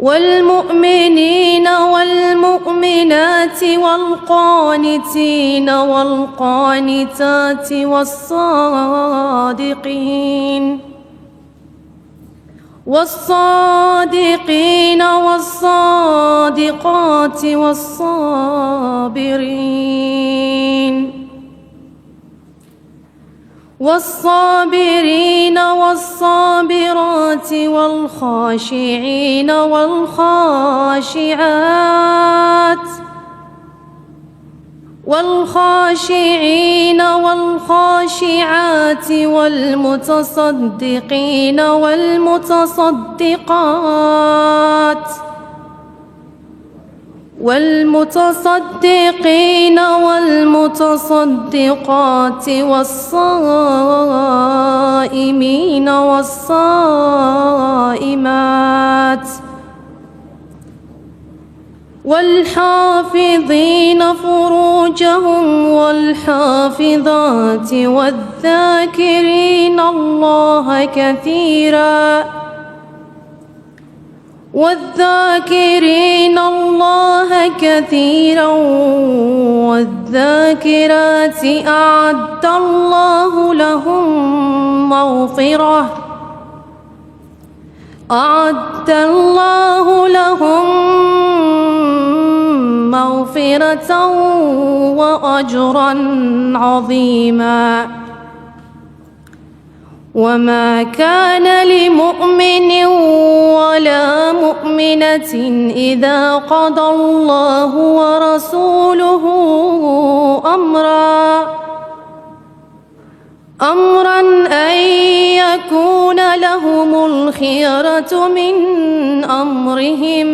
والمؤمنين والمؤمنات والقانتين والقانتات والصادقين والصادقات والصابرين والصابرات والخاشعين والخاشعات والمتصدقين والمتصدقات والصائمين والصائمات والحافظين فروجهم والحافظات والذاكرين الله كثيرا والذاكرات أعد الله لهم مغفرة وأجرا عظيما. وما كان لمؤمن ولا مؤمنة إذا قضى الله ورسوله أمرا أن يكون لهم الخيرة من أمرهم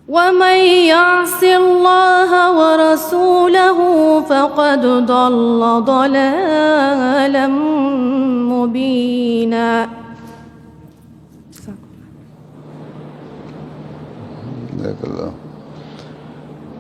ومن يعص الله ورسوله فقد ضل ضلالا مبينا.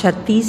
36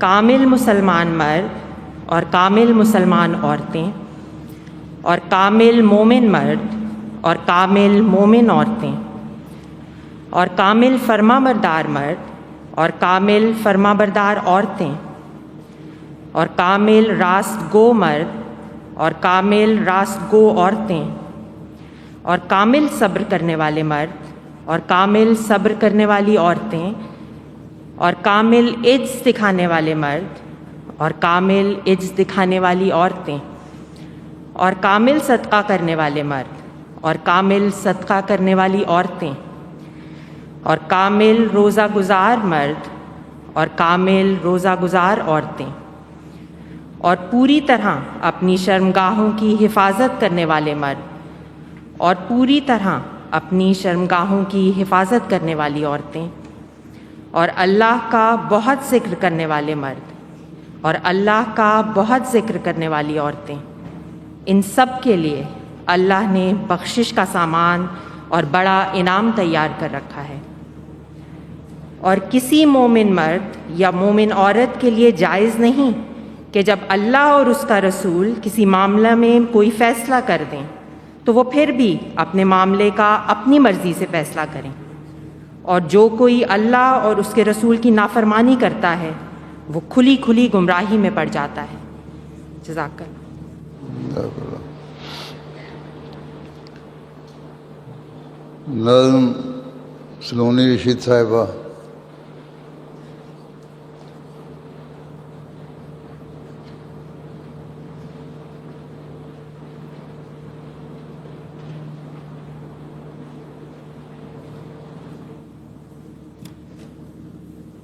کامل مسلمان مرد اور کامل مسلمان عورتیں اور کامل مومن مرد اور کامل مومن عورتیں اور کامل فرما بردار مرد اور کامل فرما بردار عورتیں اور کامل راست گو مرد اور کامل راست گو عورتیں اور کامل صبر کرنے والے مرد اور کامل صبر کرنے والی عورتیں اور کامل عجز دکھانے والے مرد اور کامل عجز دکھانے والی عورتیں اور کامل صدقہ کرنے والے مرد اور کامل صدقہ کرنے والی عورتیں اور کامل روزہ گزار مرد اور کامل روزہ گزار عورتیں اور پوری طرح اپنی شرمگاہوں کی حفاظت کرنے والے مرد اور پوری طرح اپنی شرمگاہوں کی حفاظت کرنے والی عورتیں اور اللہ کا بہت ذکر کرنے والے مرد اور اللہ کا بہت ذکر کرنے والی عورتیں، ان سب کے لیے اللہ نے بخشش کا سامان اور بڑا انعام تیار کر رکھا ہے۔ اور کسی مومن مرد یا مومن عورت کے لیے جائز نہیں کہ جب اللہ اور اس کا رسول کسی معاملہ میں کوئی فیصلہ کر دیں تو وہ پھر بھی اپنے معاملے کا اپنی مرضی سے فیصلہ کریں، اور جو کوئی اللہ اور اس کے رسول کی نافرمانی کرتا ہے وہ کھلی کھلی گمراہی میں پڑ جاتا ہے۔ جزاک اللہ۔ نظم سلونی رشید صاحبہ۔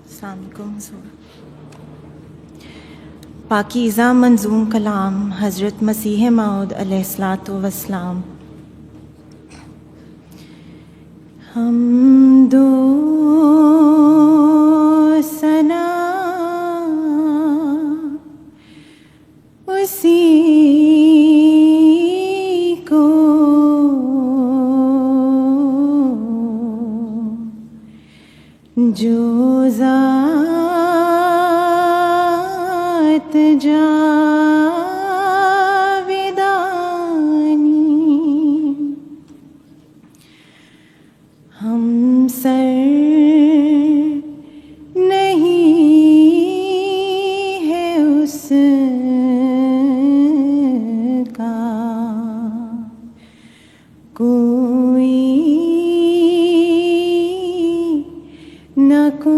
السلام علیکم۔ پاکیزہ منظوم کلام حضرت مسیح موعود علیہ الصلاۃ والسلام۔ حمد و ثنا اسی کو جو ذات جاویدانی ہم سر نہیں ہے اس کا کوئی نہ کوئی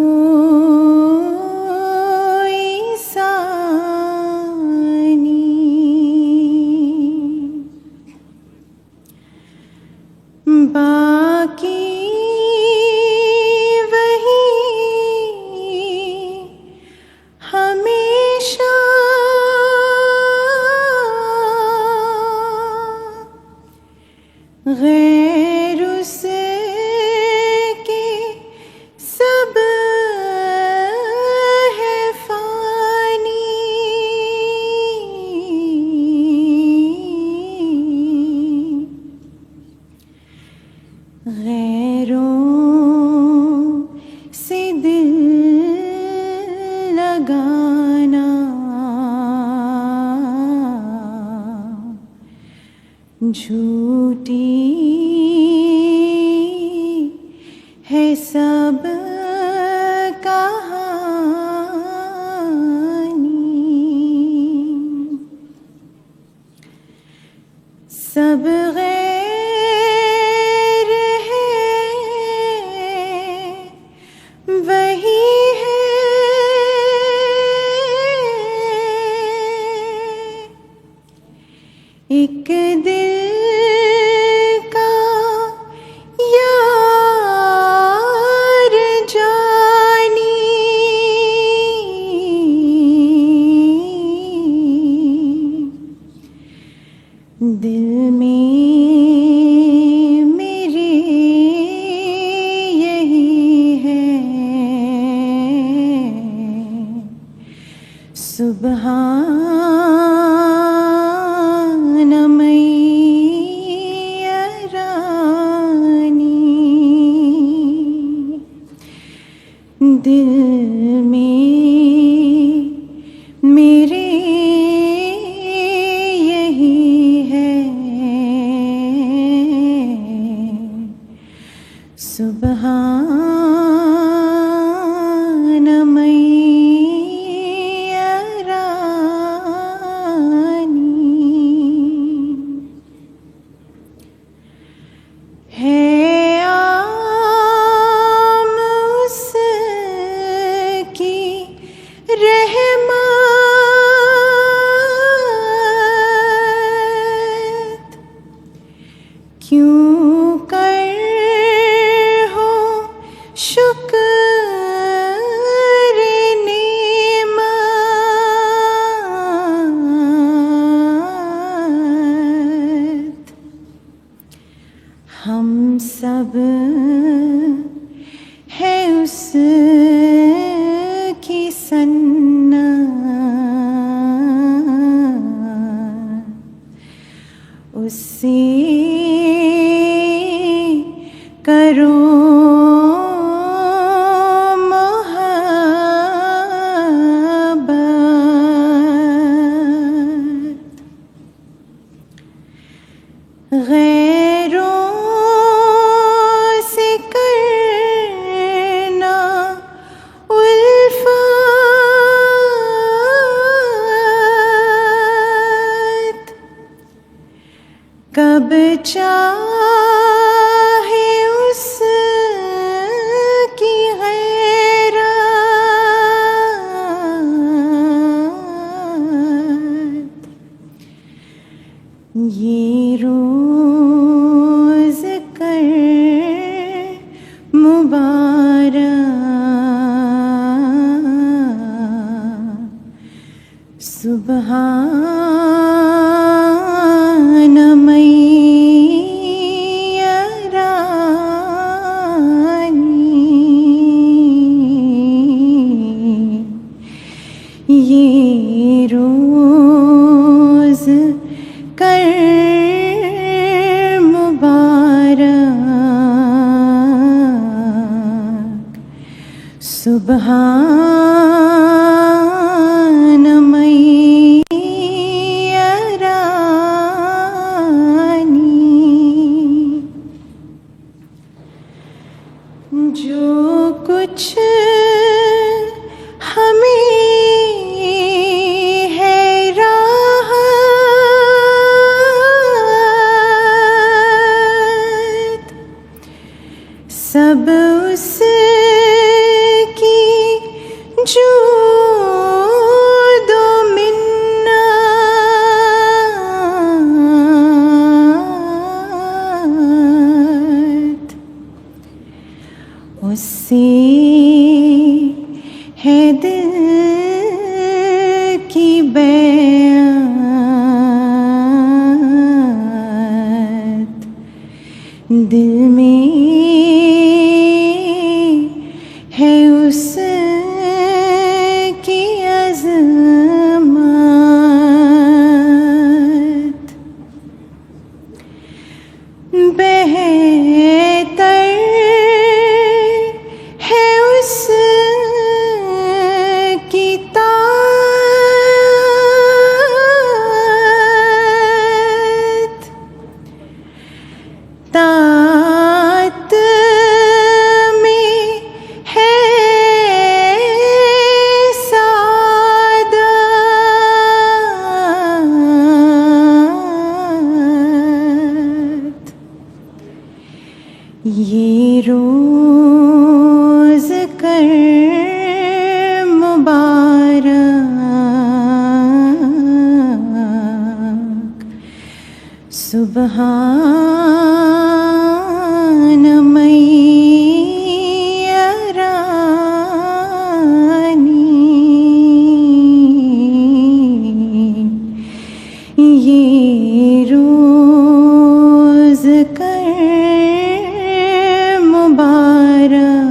ثانی، باقی وہی ہمیشہ غیر اس کے سب ہے فانی، غیروں سے دل لگانا جھوٹی ہے سب کہانی، سب غیر ہے وہی ہے ایک دل کا یار جانی، دل میں میرے یہی ہے سبحان میرانی، دل میں اس سے کرو غیروں سے کرنا الفت کب چاہے اس کی غیرت یہ روز کر مبارک سبحان من یرانی یہ روز کر مبارک سبحان من یرانی جو کچھ ہمیں ہے راحت سب اس کی جود و منت اس سے ہے دل کی بیعت دل میں ہے اس کی عظمت بہتر ہے اس کی طاعت میں ہے سعادت یہ روز کر مبارک سبحان من یرانی یہ روز کر مبارک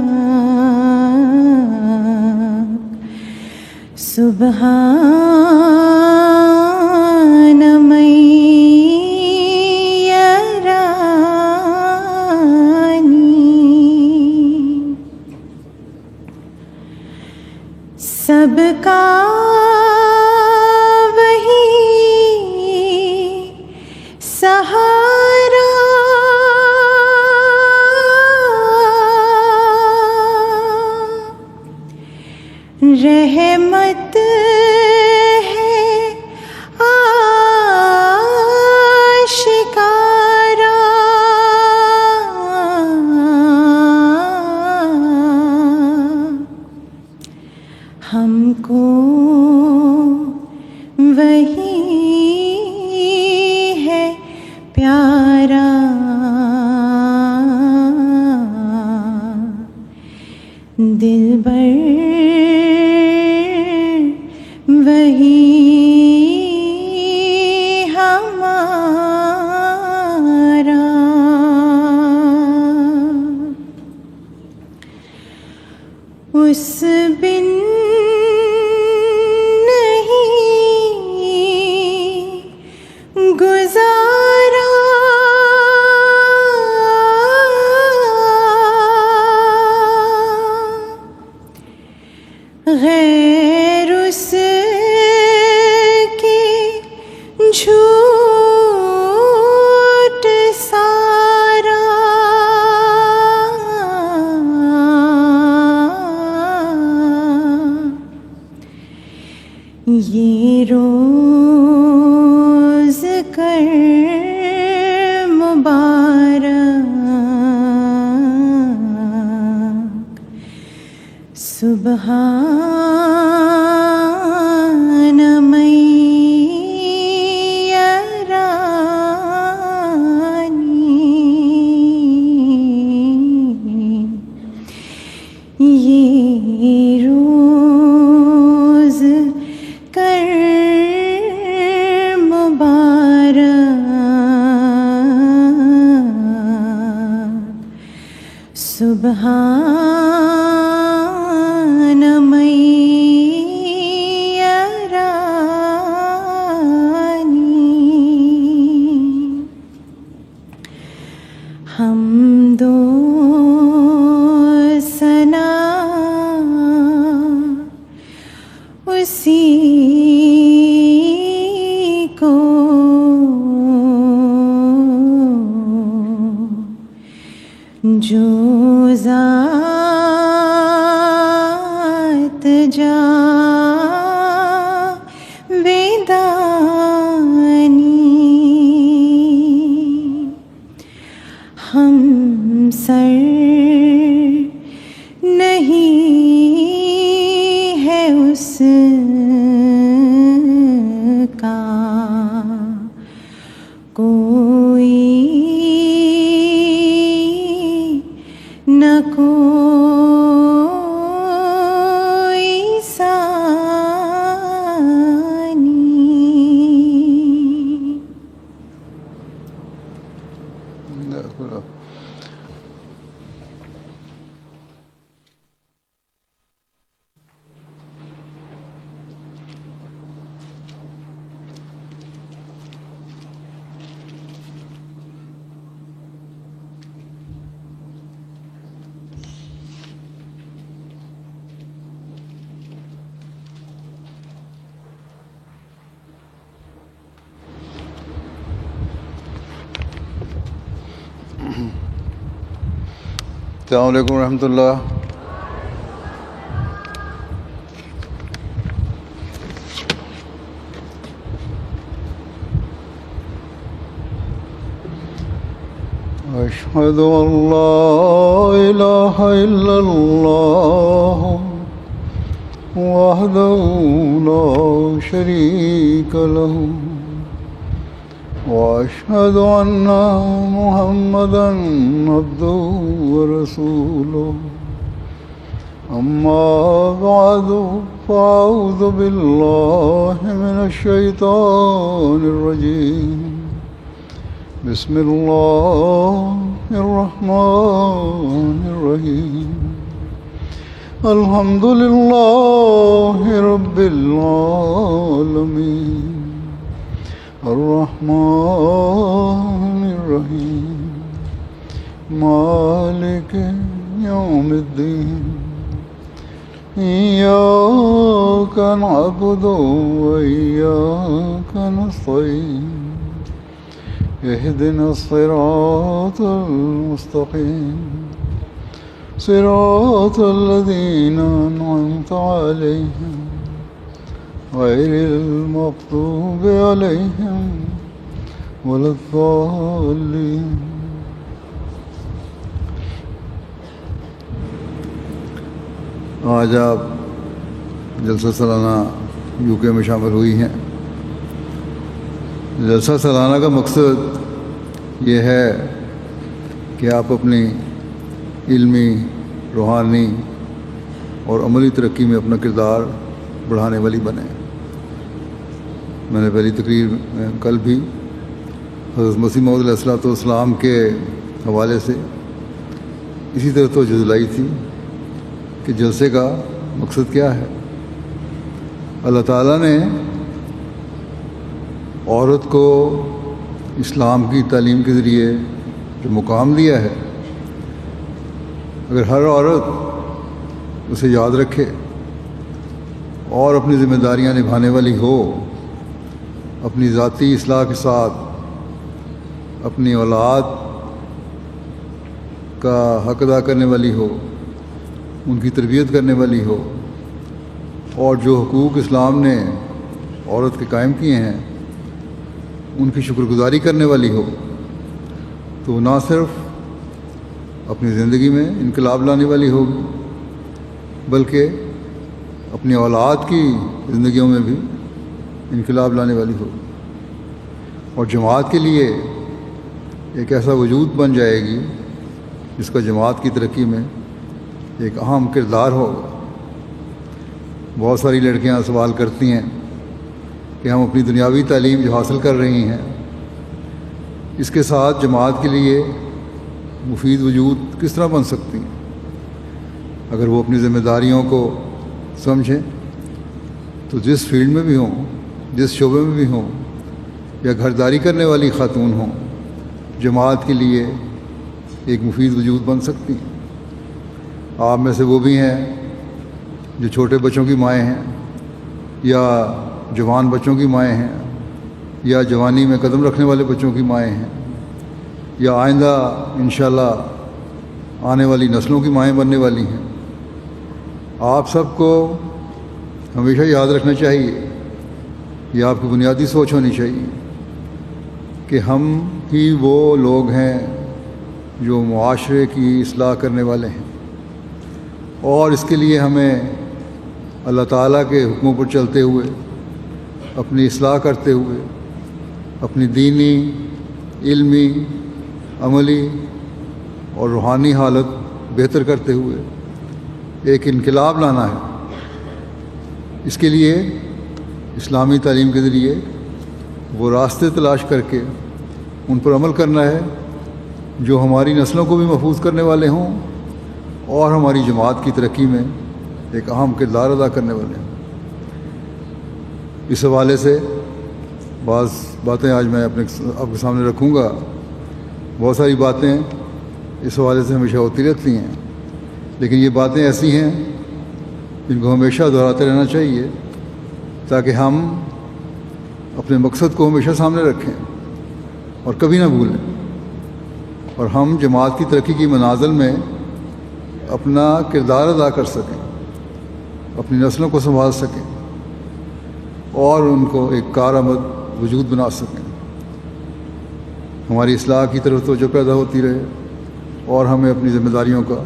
سبحان من یرانی سب کا وہی سہارا رحمت جھوٹ سارا یہ روز کر مبارک سبحان من یرانی، یہ روز کر مبارک سبحان من یرانی، حمد و ثنا اسی کو جو ذات جاویدانی، ہم سر نہیں ہے اس کا کوئی نہ کوئی ثانی۔ السلام علیکم ورحمۃ اللہ۔ اشہد ان لا الہ الا اللہ وحدہ لا شریک لہ واشهد ان محمدا عبده ورسوله، اما بعد فاعوذ بالله من الشیطان الرجیم، بسم اللہ الرحمن الرحیم، الحمد للہ رب العالمین، الرحمن الرحیم، مالک یوم الدین، ایاک نعبد و ایاک نستعین، اہدنا الصراط المستقیم، صراط الذین انعمت علیہم غیر المغضوب علیہم ولا الضالین۔ آج آپ جلسہ سالانہ یو کے میں شامل ہوئی ہیں۔ جلسہ سالانہ کا مقصد یہ ہے کہ آپ اپنی علمی، روحانی اور عملی ترقی میں اپنا کردار بڑھانے والی بنیں۔ میں نے پہلی تقریر میں کل بھی حضرت مسیح موعود علیہ الصلوۃ والسلام کے حوالے سے اسی طرح توجہ دلائی تھی کہ جلسے کا مقصد کیا ہے۔ اللہ تعالیٰ نے عورت کو اسلام کی تعلیم کے ذریعے جو مقام دیا ہے، اگر ہر عورت اسے یاد رکھے اور اپنی ذمہ داریاں نبھانے والی ہو اپنی ذاتی اصلاح کے ساتھ اپنی اولاد کا حق ادا کرنے والی ہو، ان کی تربیت کرنے والی ہو، اور جو حقوق اسلام نے عورت کے قائم کیے ہیں ان کی شکر گزاری کرنے والی ہو، تو نہ صرف اپنی زندگی میں انقلاب لانے والی ہوگی بلکہ اپنی اولاد کی زندگیوں میں بھی انقلاب لانے والی ہوگی، اور جماعت کے لیے ایک ایسا وجود بن جائے گی جس کا جماعت کی ترقی میں ایک اہم کردار ہوگا۔ بہت ساری لڑکیاں سوال کرتی ہیں کہ ہم اپنی دنیاوی تعلیم جو حاصل کر رہی ہیں اس کے ساتھ جماعت کے لیے مفید وجود کس طرح بن سکتی ہیں۔ اگر وہ اپنی ذمہ داریوں کو سمجھیں تو جس فیلڈ میں بھی ہوں، جس شعبے میں بھی ہوں، یا گھرداری کرنے والی خاتون ہوں، جماعت کے لیے ایک مفید وجود بن سکتی ہیں۔ آپ میں سے وہ بھی ہیں جو چھوٹے بچوں کی مائیں ہیں، یا جوان بچوں کی مائیں ہیں، یا جوانی میں قدم رکھنے والے بچوں کی مائیں ہیں، یا آئندہ انشاءاللہ آنے والی نسلوں کی مائیں بننے والی ہیں۔ آپ سب کو ہمیشہ یاد رکھنا چاہیے، یہ آپ کی بنیادی سوچ ہونی چاہیے کہ ہم ہی وہ لوگ ہیں جو معاشرے کی اصلاح کرنے والے ہیں، اور اس کے لیے ہمیں اللہ تعالیٰ کے حکموں پر چلتے ہوئے، اپنی اصلاح کرتے ہوئے، اپنی دینی، علمی، عملی اور روحانی حالت بہتر کرتے ہوئے ایک انقلاب لانا ہے۔ اس کے لیے اسلامی تعلیم کے ذریعے وہ راستے تلاش کر کے ان پر عمل کرنا ہے جو ہماری نسلوں کو بھی محفوظ کرنے والے ہوں اور ہماری جماعت کی ترقی میں ایک اہم کردار ادا کرنے والے ہیں۔ اس حوالے سے بعض باتیں آج میں آپ کے سامنے رکھوں گا۔ بہت ساری باتیں اس حوالے سے ہمیشہ ہوتی رہتی ہیں، لیکن یہ باتیں ایسی ہیں جن کو ہمیشہ دہراتے رہنا چاہیے تاکہ ہم اپنے مقصد کو ہمیشہ سامنے رکھیں اور کبھی نہ بھولیں، اور ہم جماعت کی ترقی کی منازل میں اپنا کردار ادا کر سکیں، اپنی نسلوں کو سنبھال سکیں اور ان کو ایک کارآمد وجود بنا سکیں۔ ہماری اصلاح کی طرف توجہ پیدا ہوتی رہے اور ہمیں اپنی ذمہ داریوں کا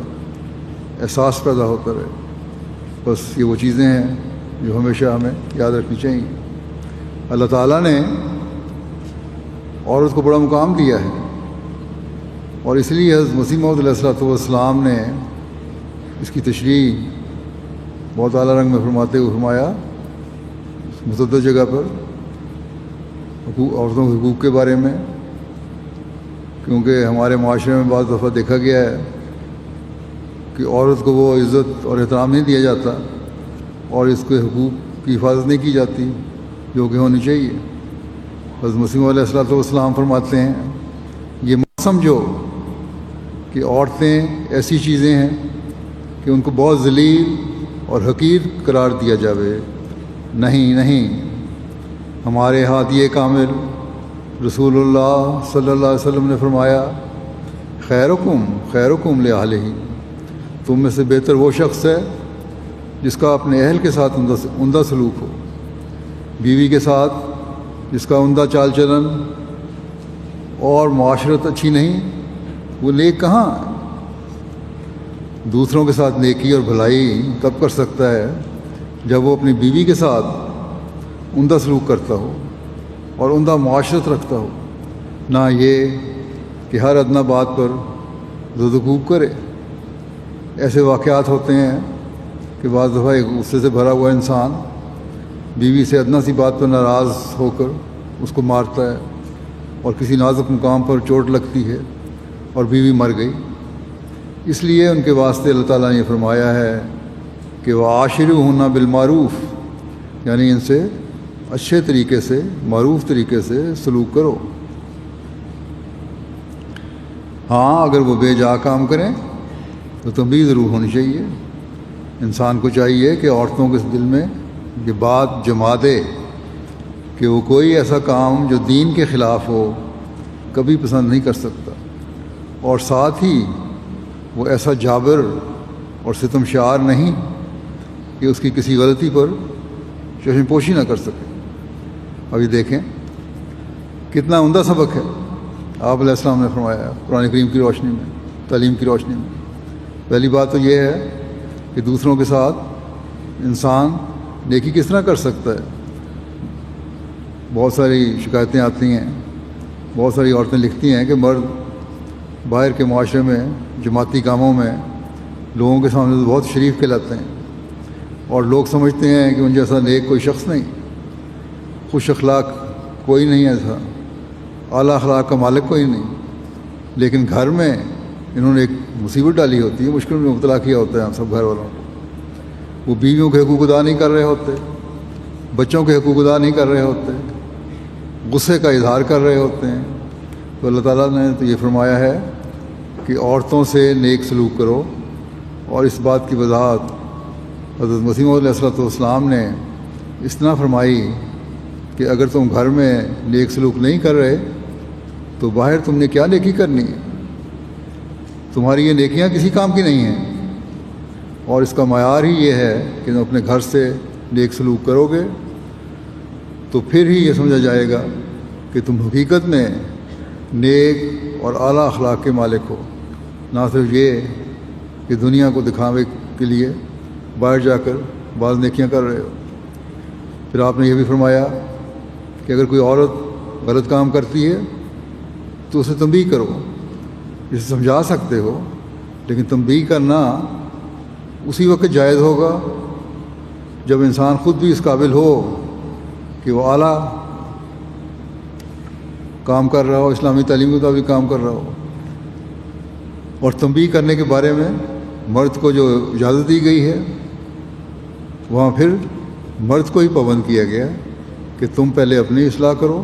احساس پیدا ہوتا رہے۔ بس یہ وہ چیزیں ہیں جو ہمیشہ ہمیں یاد رکھنی چاہیے۔ اللہ تعالیٰ نے عورت کو بڑا مقام دیا ہے، اور اس لیے حضرت مسیح موعود علیہ السلام نے اس کی تشریح بہت اعلیٰ رنگ میں فرماتے ہوئے فرمایا متعدد جگہ پر عورتوں کے حقوق کے بارے میں، کیونکہ ہمارے معاشرے میں بعض دفعہ دیکھا گیا ہے کہ عورت کو وہ عزت اور احترام نہیں دیا جاتا اور اس کے حقوق کی حفاظت نہیں کی جاتی جو کہ ہونی چاہیے۔ حضرت مسیح علیہ السلام فرماتے ہیں یہ مت سمجھو کہ عورتیں ایسی چیزیں ہیں کہ ان کو بہت ذلیل اور حقیر قرار دیا جاوے، نہیں نہیں، ہمارے ہادی کامل رسول اللہ صلی اللہ علیہ وسلم نے فرمایا خیرکم لأہلہ، تم میں سے بہتر وہ شخص ہے جس کا اپنے اہل کے ساتھ عمدہ سلوک ہو، بیوی کے ساتھ جس کا عمدہ چال چلن اور معاشرت اچھی نہیں، وہ نیک کہاں ہے؟ دوسروں کے ساتھ نیکی اور بھلائی تب کر سکتا ہے جب وہ اپنی بیوی کے ساتھ عمدہ سلوک کرتا ہو اور عمدہ معاشرت رکھتا ہو، نہ یہ کہ ہر ادنیٰ بات پر زد و کوب کرے۔ ایسے واقعات ہوتے ہیں کہ بعض دفعہ ایک غصے سے بھرا ہوا انسان بیوی سے ادنیٰ سی بات پر ناراض ہو کر اس کو مارتا ہے اور کسی نازک مقام پر چوٹ لگتی ہے اور بیوی مر گئی۔ اس لیے ان کے واسطے اللہ تعالیٰ نے یہ فرمایا ہے کہ وعاشروہن بالمعروف، یعنی ان سے اچھے طریقے سے، معروف طریقے سے سلوک کرو۔ ہاں اگر وہ بے جا کام کریں تو تنبیہ ضرور ہونی چاہیے۔ انسان کو چاہیے کہ عورتوں کے دل میں یہ بات جما دے کہ وہ کوئی ایسا کام جو دین کے خلاف ہو کبھی پسند نہیں کر سکتا، اور ساتھ ہی وہ ایسا جابر اور ستم شعار نہیں کہ اس کی کسی غلطی پر چشم پوشی نہ کر سکے۔ ابھی دیکھیں کتنا عمدہ سبق ہے آپ علیہ السلام نے فرمایا قرآن کریم کی روشنی میں، تعلیم کی روشنی میں۔ پہلی بات تو یہ ہے کہ دوسروں کے ساتھ انسان نیکی کس طرح کر سکتا ہے۔ بہت ساری شکایتیں آتی ہیں، بہت ساری عورتیں لکھتی ہیں کہ مرد باہر کے معاشرے میں جماعتی کاموں میں لوگوں کے سامنے تو بہت شریف کہلاتے ہیں، اور لوگ سمجھتے ہیں کہ ان جیسا نیک کوئی شخص نہیں، خوش اخلاق کوئی نہیں ایسا، اعلیٰ اخلاق کا مالک کوئی نہیں، لیکن گھر میں انہوں نے ایک مصیبت ڈالی ہوتی ہے، مشکل میں مبتلا کیا ہوتا ہے ہم سب گھر والوں کو۔ وہ بیویوں کے حقوق ادا نہیں کر رہے ہوتے، بچوں کے حقوق ادا نہیں کر رہے ہوتے، غصے کا اظہار کر رہے ہوتے ہیں۔ تو اللہ تعالیٰ نے تو یہ فرمایا ہے کہ عورتوں سے نیک سلوک کرو، اور اس بات کی وضاحت حضرت مسیح موعود علیہ السلام نے اس طرح فرمائی کہ اگر تم گھر میں نیک سلوک نہیں کر رہے تو باہر تم نے کیا نیکی کرنی ہے؟ تمہاری یہ نیکیاں کسی کام کی نہیں ہیں، اور اس کا معیار ہی یہ ہے کہ تم اپنے گھر سے نیک سلوک کرو گے تو پھر ہی یہ سمجھا جائے گا کہ تم حقیقت میں نیک اور اعلیٰ اخلاق کے مالک ہو، نہ صرف یہ کہ دنیا کو دکھاوے کے لیے باہر جا کر بعض نیکیاں کر رہے ہو۔ پھر آپ نے یہ بھی فرمایا کہ اگر کوئی عورت غلط کام کرتی ہے تو اسے تنبیہ کرو، اسے سمجھا سکتے ہو، لیکن تنبیہ کرنا اسی وقت جائز ہوگا جب انسان خود بھی اس قابل ہو کہ وہ اعلیٰ کام کر رہا ہو، اسلامی تعلیم کے مطابق کام کر رہا ہو۔ اور تنبیہ کرنے کے بارے میں مرد کو جو اجازت دی گئی ہے وہاں پھر مرد کو ہی پابند کیا گیا کہ تم پہلے اپنی اصلاح کرو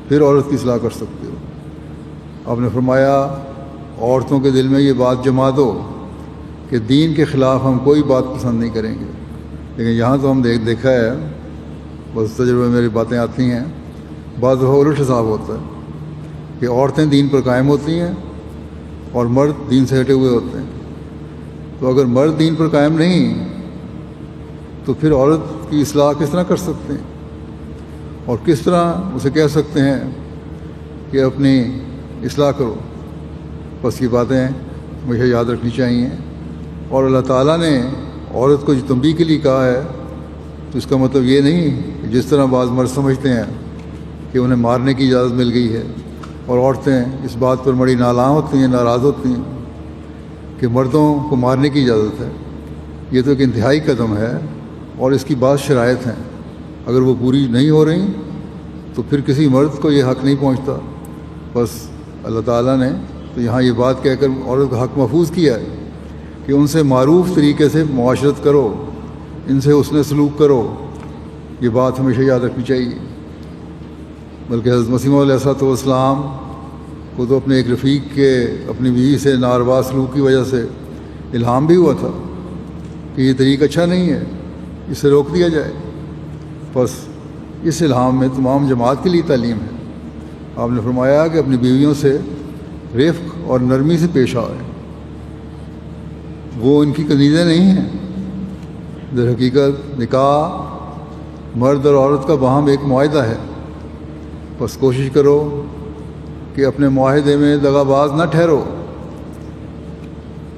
پھر عورت کی اصلاح کر سکتے ہو۔ آپ نے فرمایا عورتوں کے دل میں یہ بات جما دو کہ دین کے خلاف ہم کوئی بات پسند نہیں کریں گے، لیکن یہاں تو ہم دیکھا ہے، بس تجربے میری باتیں آتی ہیں، بعض دفعہ الٹ حساب ہوتا ہے کہ عورتیں دین پر قائم ہوتی ہیں اور مرد دین سے ہٹے ہوئے ہوتے ہیں۔ تو اگر مرد دین پر قائم نہیں تو پھر عورت کی اصلاح کس طرح کر سکتے ہیں، اور کس طرح اسے کہہ سکتے ہیں کہ اپنی اصلاح کرو؟ بس یہ باتیں مجھے یاد رکھنی چاہیے۔ اور اللہ تعالیٰ نے عورت کو جو تنبیہ کے لیے کہا ہے تو اس کا مطلب یہ نہیں کہ جس طرح بعض مرد سمجھتے ہیں کہ انہیں مارنے کی اجازت مل گئی ہے، اور عورتیں اس بات پر بڑی نالاں ہوتی ہیں، ناراض ہوتی ہیں کہ مردوں کو مارنے کی اجازت ہے۔ یہ تو ایک انتہائی قدم ہے، اور اس کی بعض شرائط ہیں، اگر وہ پوری نہیں ہو رہی تو پھر کسی مرد کو یہ حق نہیں پہنچتا۔ بس اللہ تعالیٰ نے تو یہاں یہ بات کہہ کر عورت کا حق محفوظ کیا ہے کہ ان سے معروف طریقے سے معاشرت کرو، ان سے حسن سلوک کرو۔ یہ بات ہمیشہ یاد رکھنی چاہیے۔ بلکہ حضرت مسیح موعود علیہ السلام کو تو اپنے ایک رفیق کے اپنی بیوی سے ناروا سلوک کی وجہ سے الہام بھی ہوا تھا کہ یہ طریقہ اچھا نہیں ہے، اس سے روک دیا جائے۔ بس اس الہام میں تمام جماعت کے لیے تعلیم ہے۔ آپ نے فرمایا کہ اپنی بیویوں سے رفق اور نرمی سے پیش آئے، وہ ان کی کنیزیں نہیں ہیں۔ در حقیقت نکاح مرد اور عورت کا باہم ایک معاہدہ ہے، بس کوشش کرو کہ اپنے معاہدے میں دغا باز نہ ٹھہرو۔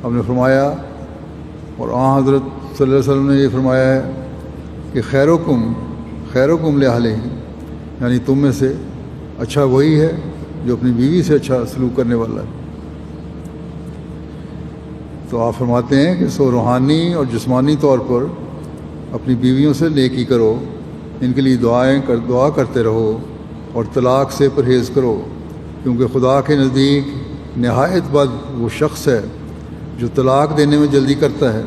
ہم نے فرمایا، اور حضرت صلی اللہ علیہ وسلم نے یہ فرمایا ہے کہ خیرکم لأہلہ، یعنی تم میں سے اچھا وہی ہے جو اپنی بیوی سے اچھا سلوک کرنے والا ہے۔ تو آپ فرماتے ہیں کہ سو روحانی اور جسمانی طور پر اپنی بیویوں سے نیکی کرو، ان کے لیے دعا کرتے رہو، اور طلاق سے پرہیز کرو، کیونکہ خدا کے نزدیک نہایت بد وہ شخص ہے جو طلاق دینے میں جلدی کرتا ہے۔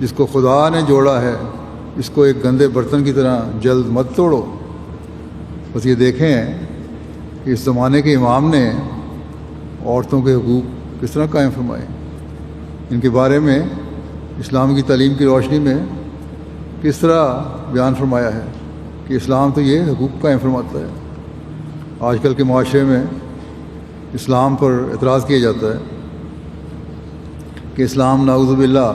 جس کو خدا نے جوڑا ہے اس کو ایک گندے برتن کی طرح جلد مت توڑو۔ بس یہ دیکھیں کہ اس زمانے کے امام نے عورتوں کے حقوق کس طرح قائم فرمائے، ان کے بارے میں اسلام کی تعلیم کی روشنی میں کس طرح بیان فرمایا ہے کہ اسلام تو یہ حقوق قائم فرماتا ہے۔ آج کل کے معاشرے میں اسلام پر اعتراض کیا جاتا ہے کہ اسلام نعوذ باللہ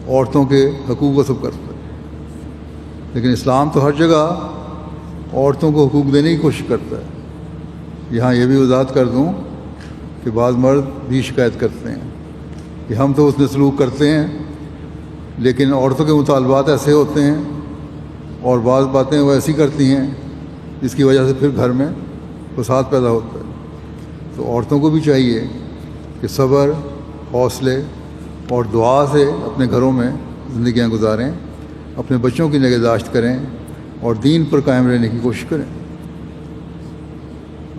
عورتوں کے حقوق غصب کرتا ہے، لیکن اسلام تو ہر جگہ عورتوں کو حقوق دینے کی کوشش کرتا ہے۔ یہاں یہ بھی وضاحت کر دوں کہ بعض مرد بھی شکایت کرتے ہیں کہ ہم تو اس نے سلوک کرتے ہیں لیکن عورتوں کے مطالبات ایسے ہوتے ہیں اور بعض باتیں وہ ایسی کرتی ہیں جس کی وجہ سے پھر گھر میں فساد پیدا ہوتا ہے۔ تو عورتوں کو بھی چاہیے کہ صبر، حوصلے اور دعا سے اپنے گھروں میں زندگیاں گزاریں، اپنے بچوں کی نگہداشت کریں اور دین پر قائم رہنے کی کوشش کریں۔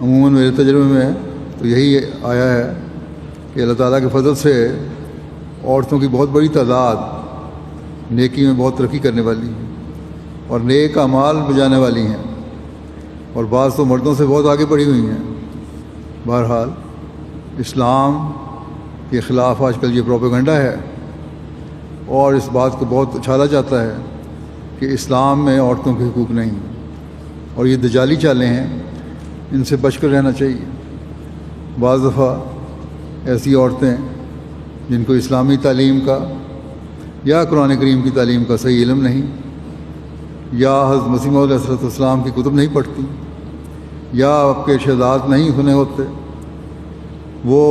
عموماً میرے تجربے میں تو یہی آیا ہے کہ اللہ تعالیٰ کے فضل سے عورتوں کی بہت بڑی تعداد نیکی میں بہت ترقی کرنے والی ہے اور نیک اعمال بجانے والی ہیں، اور بعض تو مردوں سے بہت آگے بڑھی ہوئی ہیں۔ بہرحال اسلام کے خلاف آج کل یہ پروپیگنڈا ہے اور اس بات کو بہت اچھالا جاتا ہے کہ اسلام میں عورتوں کے حقوق نہیں، اور یہ دجالی چالیں ہیں، ان سے بچ کر رہنا چاہیے۔ بعض دفعہ ایسی عورتیں جن کو اسلامی تعلیم کا یا قرآن کریم کی تعلیم کا صحیح علم نہیں، یا حضرت مسیح موعود علیہ السلام کی کتب نہیں پڑھتی، یا آپ کے ارشادات نہیں سنے ہوتے، وہ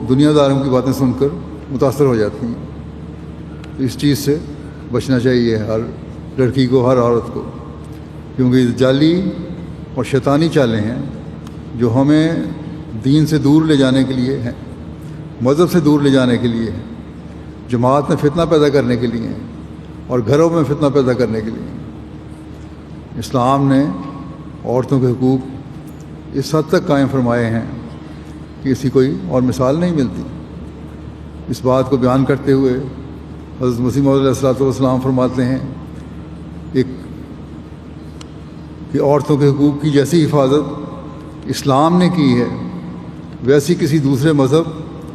دنیا داروں کی باتیں سن کر متاثر ہو جاتی ہیں۔ تو اس چیز سے بچنا چاہیے ہر لڑکی کو، ہر عورت کو، کیونکہ جعلی اور شیطانی چالیں ہیں جو ہمیں دین سے دور لے جانے کے لیے ہیں، مذہب سے دور لے جانے کے لیے ہیں، جماعت میں فتنہ پیدا کرنے کے لیے ہیں اور گھروں میں فتنہ پیدا کرنے کے لیے ہیں۔ اسلام نے عورتوں کے حقوق اس حد تک قائم فرمائے ہیں کہ اسی کوئی اور مثال نہیں ملتی۔ اس بات کو بیان کرتے ہوئے حضرت مسیح موعود علیہ السلام فرماتے ہیں کہ عورتوں کے حقوق کی جیسی حفاظت اسلام نے کی ہے ویسی کسی دوسرے مذہب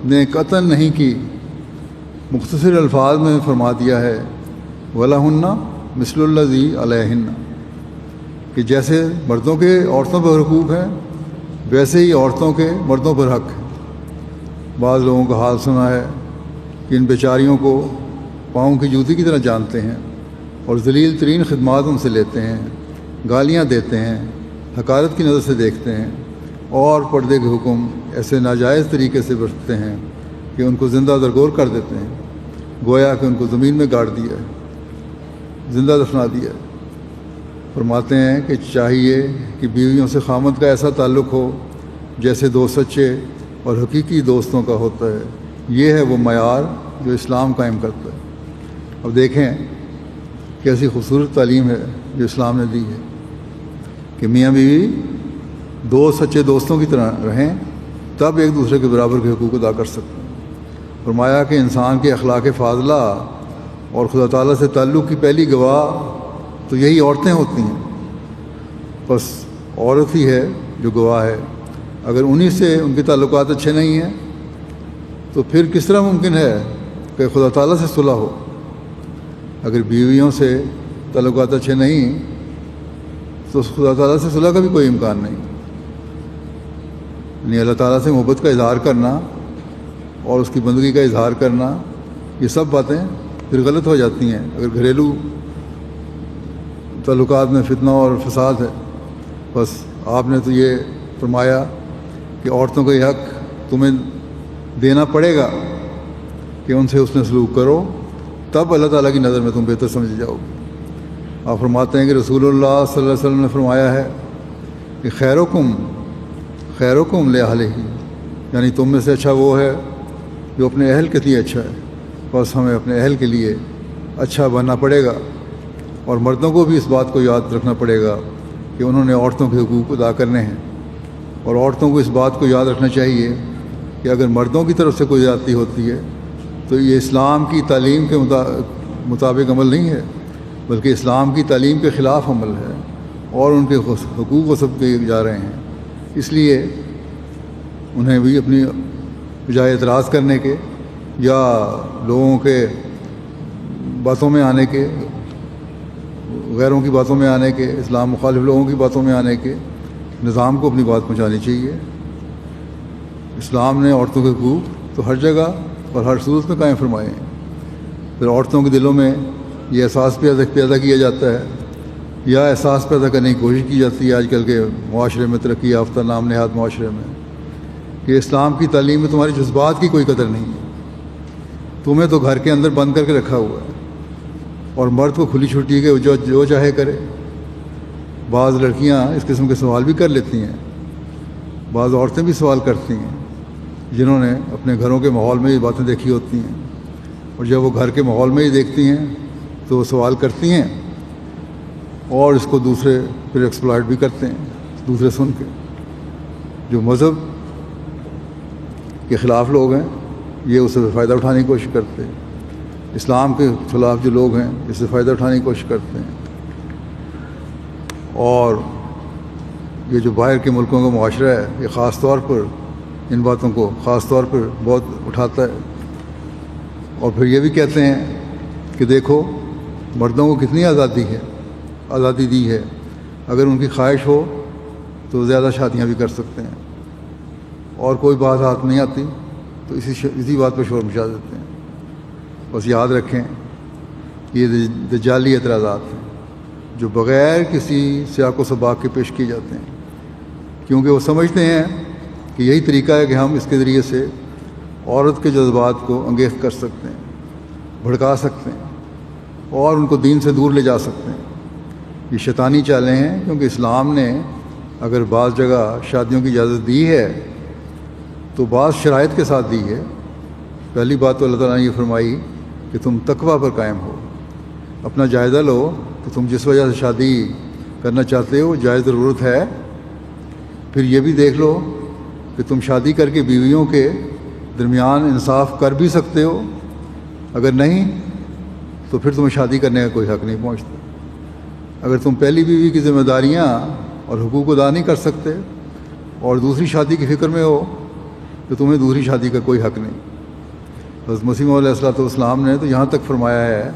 نے قطعاً نہیں کی۔ مختصر الفاظ میں فرما دیا ہے وَلَهُنَّ مِثْلُ الَّذِي عَلَيْهِنَّ، کہ جیسے مردوں کے عورتوں پر حقوق ہیں ویسے ہی عورتوں کے مردوں پر حق ہے۔ بعض لوگوں کا حال سنا ہے کہ ان بیچاریوں کو پاؤں کی جوتی کی طرح جانتے ہیں اور ذلیل ترین خدمات ان سے لیتے ہیں، گالیاں دیتے ہیں، حقارت کی نظر سے دیکھتے ہیں اور پردے کے حکم ایسے ناجائز طریقے سے برتتے ہیں کہ ان کو زندہ درگور کر دیتے ہیں، گویا کہ ان کو زمین میں گاڑ دیا ہے، زندہ دفنا دیا ہے۔ فرماتے ہیں کہ چاہیے کہ بیویوں سے خامد کا ایسا تعلق ہو جیسے دو سچے اور حقیقی دوستوں کا ہوتا ہے۔ یہ ہے وہ معیار جو اسلام قائم کرتا ہے۔ اب دیکھیں کیسی خوبصورت تعلیم ہے جو اسلام نے دی ہے کہ میاں بیوی دو سچے دوستوں کی طرح رہیں، تب ایک دوسرے کے برابر کے حقوق ادا کر سکتے ہیں۔ فرمایا کہ انسان کے اخلاق فاضلہ اور خدا تعالیٰ سے تعلق کی پہلی گواہ تو یہی عورتیں ہوتی ہیں، بس عورت ہی ہے جو گواہ ہے۔ اگر انہی سے ان کے تعلقات اچھے نہیں ہیں تو پھر کس طرح ممکن ہے کہ خدا تعالیٰ سے صلح ہو؟ اگر بیویوں سے تعلقات اچھے نہیں تو خدا تعالیٰ سے صلح کا بھی کوئی امکان نہیں۔ یعنی اللہ تعالیٰ سے محبت کا اظہار کرنا اور اس کی بندگی کا اظہار کرنا، یہ سب باتیں پھر غلط ہو جاتی ہیں اگر گھریلو تعلقات میں فتنہ اور فساد ہے۔ بس آپ نے تو یہ فرمایا کہ عورتوں کا یہ حق تمہیں دینا پڑے گا کہ ان سے حسن سلوک کرو، تب اللہ تعالیٰ کی نظر میں تم بہتر سمجھ جاؤ گے۔ آپ فرماتے ہیں کہ رسول اللہ صلی اللہ علیہ وسلم نے فرمایا ہے کہ خیرکم لأہلہ، یعنی تم میں سے اچھا وہ ہے جو اپنے اہل کے لیے اچھا ہے۔ بس ہمیں اپنے اہل کے لیے اچھا بننا پڑے گا، اور مردوں کو بھی اس بات کو یاد رکھنا پڑے گا کہ انہوں نے عورتوں کے حقوق ادا کرنے ہیں، اور عورتوں کو اس بات کو یاد رکھنا چاہیے کہ اگر مردوں کی طرف سے کوئی زیادتی ہوتی ہے تو یہ اسلام کی تعلیم کے مطابق عمل نہیں ہے، بلکہ اسلام کی تعلیم کے خلاف عمل ہے اور ان کے حقوق غصب کیے جا رہے ہیں۔ اس لیے انہیں بھی اپنی بجائے اعتراض کرنے کے یا لوگوں کے باتوں میں آنے کے غیروں کی باتوں میں آنے کے، اسلام مخالف لوگوں کی باتوں میں آنے کے، نظام کو اپنی بات پہنچانی چاہیے۔ اسلام نے عورتوں کے حقوق تو ہر جگہ اور ہر صورت میں قائم فرمائے ہیں۔ پھر عورتوں کے دلوں میں یہ احساس پیدا کیا جاتا ہے یا احساس پیدا کرنے کی کوشش کی جاتی ہے آج کل کے معاشرے میں، ترقی یافتہ نام نہاد معاشرے میں، کہ اسلام کی تعلیم میں تمہارے جذبات کی کوئی قدر نہیں ہے، تمہیں تو گھر کے اندر بند کر کے رکھا ہوا ہے، اور مرد کو کھلی چھٹی ہے کہ جو چاہے کرے۔ بعض لڑکیاں اس قسم کے سوال بھی کر لیتی ہیں، بعض عورتیں بھی سوال کرتی ہیں جنہوں نے اپنے گھروں کے ماحول میں یہ باتیں دیکھی ہوتی ہیں، اور جب وہ گھر کے ماحول میں ہی دیکھتی ہیں تو وہ سوال کرتی ہیں اور اس کو دوسرے پھر ایکسپلائٹ بھی کرتے ہیں، دوسرے سن کے۔ جو مذہب کے خلاف لوگ ہیں یہ اس سے فائدہ اٹھانے کی کوشش کرتے ہیں، اسلام کے خلاف جو لوگ ہیں اس سے فائدہ اٹھانے کی کوشش کرتے ہیں، اور یہ جو باہر کے ملکوں کا معاشرہ ہے یہ خاص طور پر ان باتوں کو خاص طور پر بہت اٹھاتا ہے، اور پھر یہ بھی کہتے ہیں کہ دیکھو مردوں کو کتنی آزادی دی ہے، اگر ان کی خواہش ہو تو زیادہ شادیاں بھی کر سکتے ہیں، اور کوئی بات ہاتھ نہیں آتی تو اسی بات پہ شور مچا دیتے ہیں۔ بس یاد رکھیں یہ دجالی اعتراضات ہیں جو بغیر کسی سیاق و سباق کے پیش کیے جاتے ہیں، کیونکہ وہ سمجھتے ہیں کہ یہی طریقہ ہے کہ ہم اس کے ذریعے سے عورت کے جذبات کو انگیخت کر سکتے ہیں، بھڑکا سکتے ہیں اور ان کو دین سے دور لے جا سکتے ہیں۔ یہ شیطانی چالیں ہیں، کیونکہ اسلام نے اگر بعض جگہ شادیوں کی اجازت دی ہے تو بعض شرائط کے ساتھ دی ہے۔ پہلی بات تو اللہ تعالیٰ نے یہ فرمائی کہ تم تقویٰ پر قائم ہو، اپنا جائزہ لو کہ تم جس وجہ سے شادی کرنا چاہتے ہو جائز ضرورت ہے، پھر یہ بھی دیکھ لو کہ تم شادی کر کے بیویوں کے درمیان انصاف کر بھی سکتے ہو، اگر نہیں تو پھر تمہیں شادی کرنے کا کوئی حق نہیں پہنچتا۔ اگر تم پہلی بیوی کی ذمہ داریاں اور حقوق ادا نہیں کر سکتے اور دوسری شادی کی فکر میں ہو تو تمہیں دوسری شادی کا کوئی حق نہیں۔ حضرت مسیح علیہ الصلوۃ والسلام نے تو یہاں تک فرمایا ہے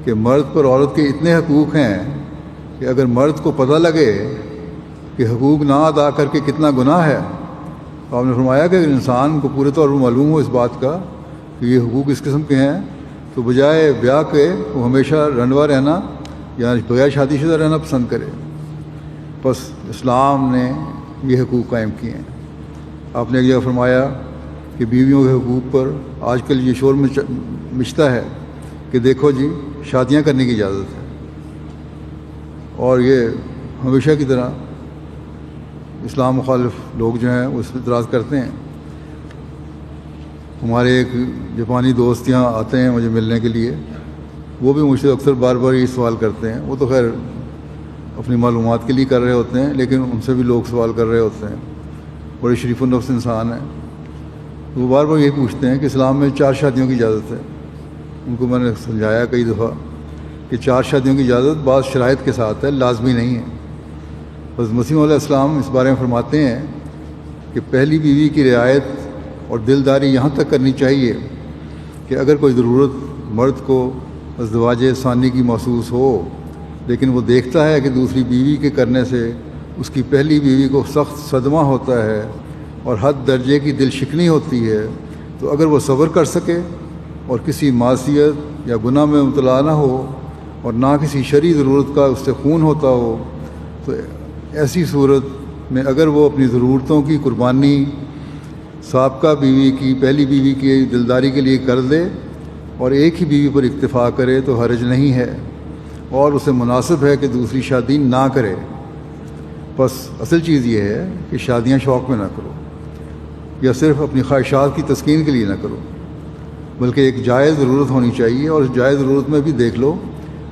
کہ مرد پر عورت کے اتنے حقوق ہیں کہ اگر مرد کو پتہ لگے کہ حقوق نہ ادا کر کے کتنا گناہ ہے، تو آپ نے فرمایا کہ اگر انسان کو پورے طور پر معلوم ہو اس بات کا کہ یہ حقوق اس قسم کے ہیں تو بجائے بیاہ کے وہ ہمیشہ رنڈوا رہنا یا بغیر شادی شدہ رہنا پسند کرے۔ بس اسلام نے یہ حقوق قائم کیے ہیں۔ آپ نے ایک جگہ فرمایا کہ بیویوں کے حقوق پر آج کل یہ شور مچتا ہے کہ دیکھو جی شادیاں کرنے کی اجازت ہے، اور یہ ہمیشہ کی طرح اسلام مخالف لوگ جو ہیں اس پہ اعتراض کرتے ہیں۔ ہمارے ایک جاپانی دوست یہاں آتے ہیں مجھے ملنے کے لیے، وہ بھی مجھ سے اکثر بار بار یہ سوال کرتے ہیں۔ وہ تو خیر اپنی معلومات کے لیے کر رہے ہوتے ہیں، لیکن ان سے بھی لوگ سوال کر رہے ہوتے ہیں، بڑے شریف النفس انسان ہیں۔ وہ بار بار یہ پوچھتے ہیں کہ اسلام میں 4 شادیوں کی اجازت ہے۔ ان کو میں نے سمجھایا کئی دفعہ کہ 4 شادیوں کی اجازت بعض شرائط کے ساتھ ہے، لازمی نہیں ہے۔ حضرت مسیح علیہ السلام اس بارے میں فرماتے ہیں کہ پہلی بیوی کی رعایت اور دلداری یہاں تک کرنی چاہیے کہ اگر کوئی ضرورت مرد کو ازدواج ثانی کی محسوس ہو، لیکن وہ دیکھتا ہے کہ دوسری بیوی کے کرنے سے اس کی پہلی بیوی کو سخت صدمہ ہوتا ہے اور حد درجے کی دل شکنی ہوتی ہے، تو اگر وہ صبر کر سکے اور کسی معصیت یا گناہ میں مبتلا نہ ہو اور نہ کسی شرعی ضرورت کا اس سے خون ہوتا ہو، تو ایسی صورت میں اگر وہ اپنی ضرورتوں کی قربانی سابقہ بیوی کی پہلی بیوی کی دلداری کے لیے کر دے اور ایک ہی بیوی پر اکتفا کرے تو حرج نہیں ہے، اور اسے مناسب ہے کہ دوسری شادی نہ کرے۔ بس اصل چیز یہ ہے کہ شادیاں شوق میں نہ کرو یا صرف اپنی خواہشات کی تسکین کے لیے نہ کرو، بلکہ ایک جائز ضرورت ہونی چاہیے، اور اس جائز ضرورت میں بھی دیکھ لو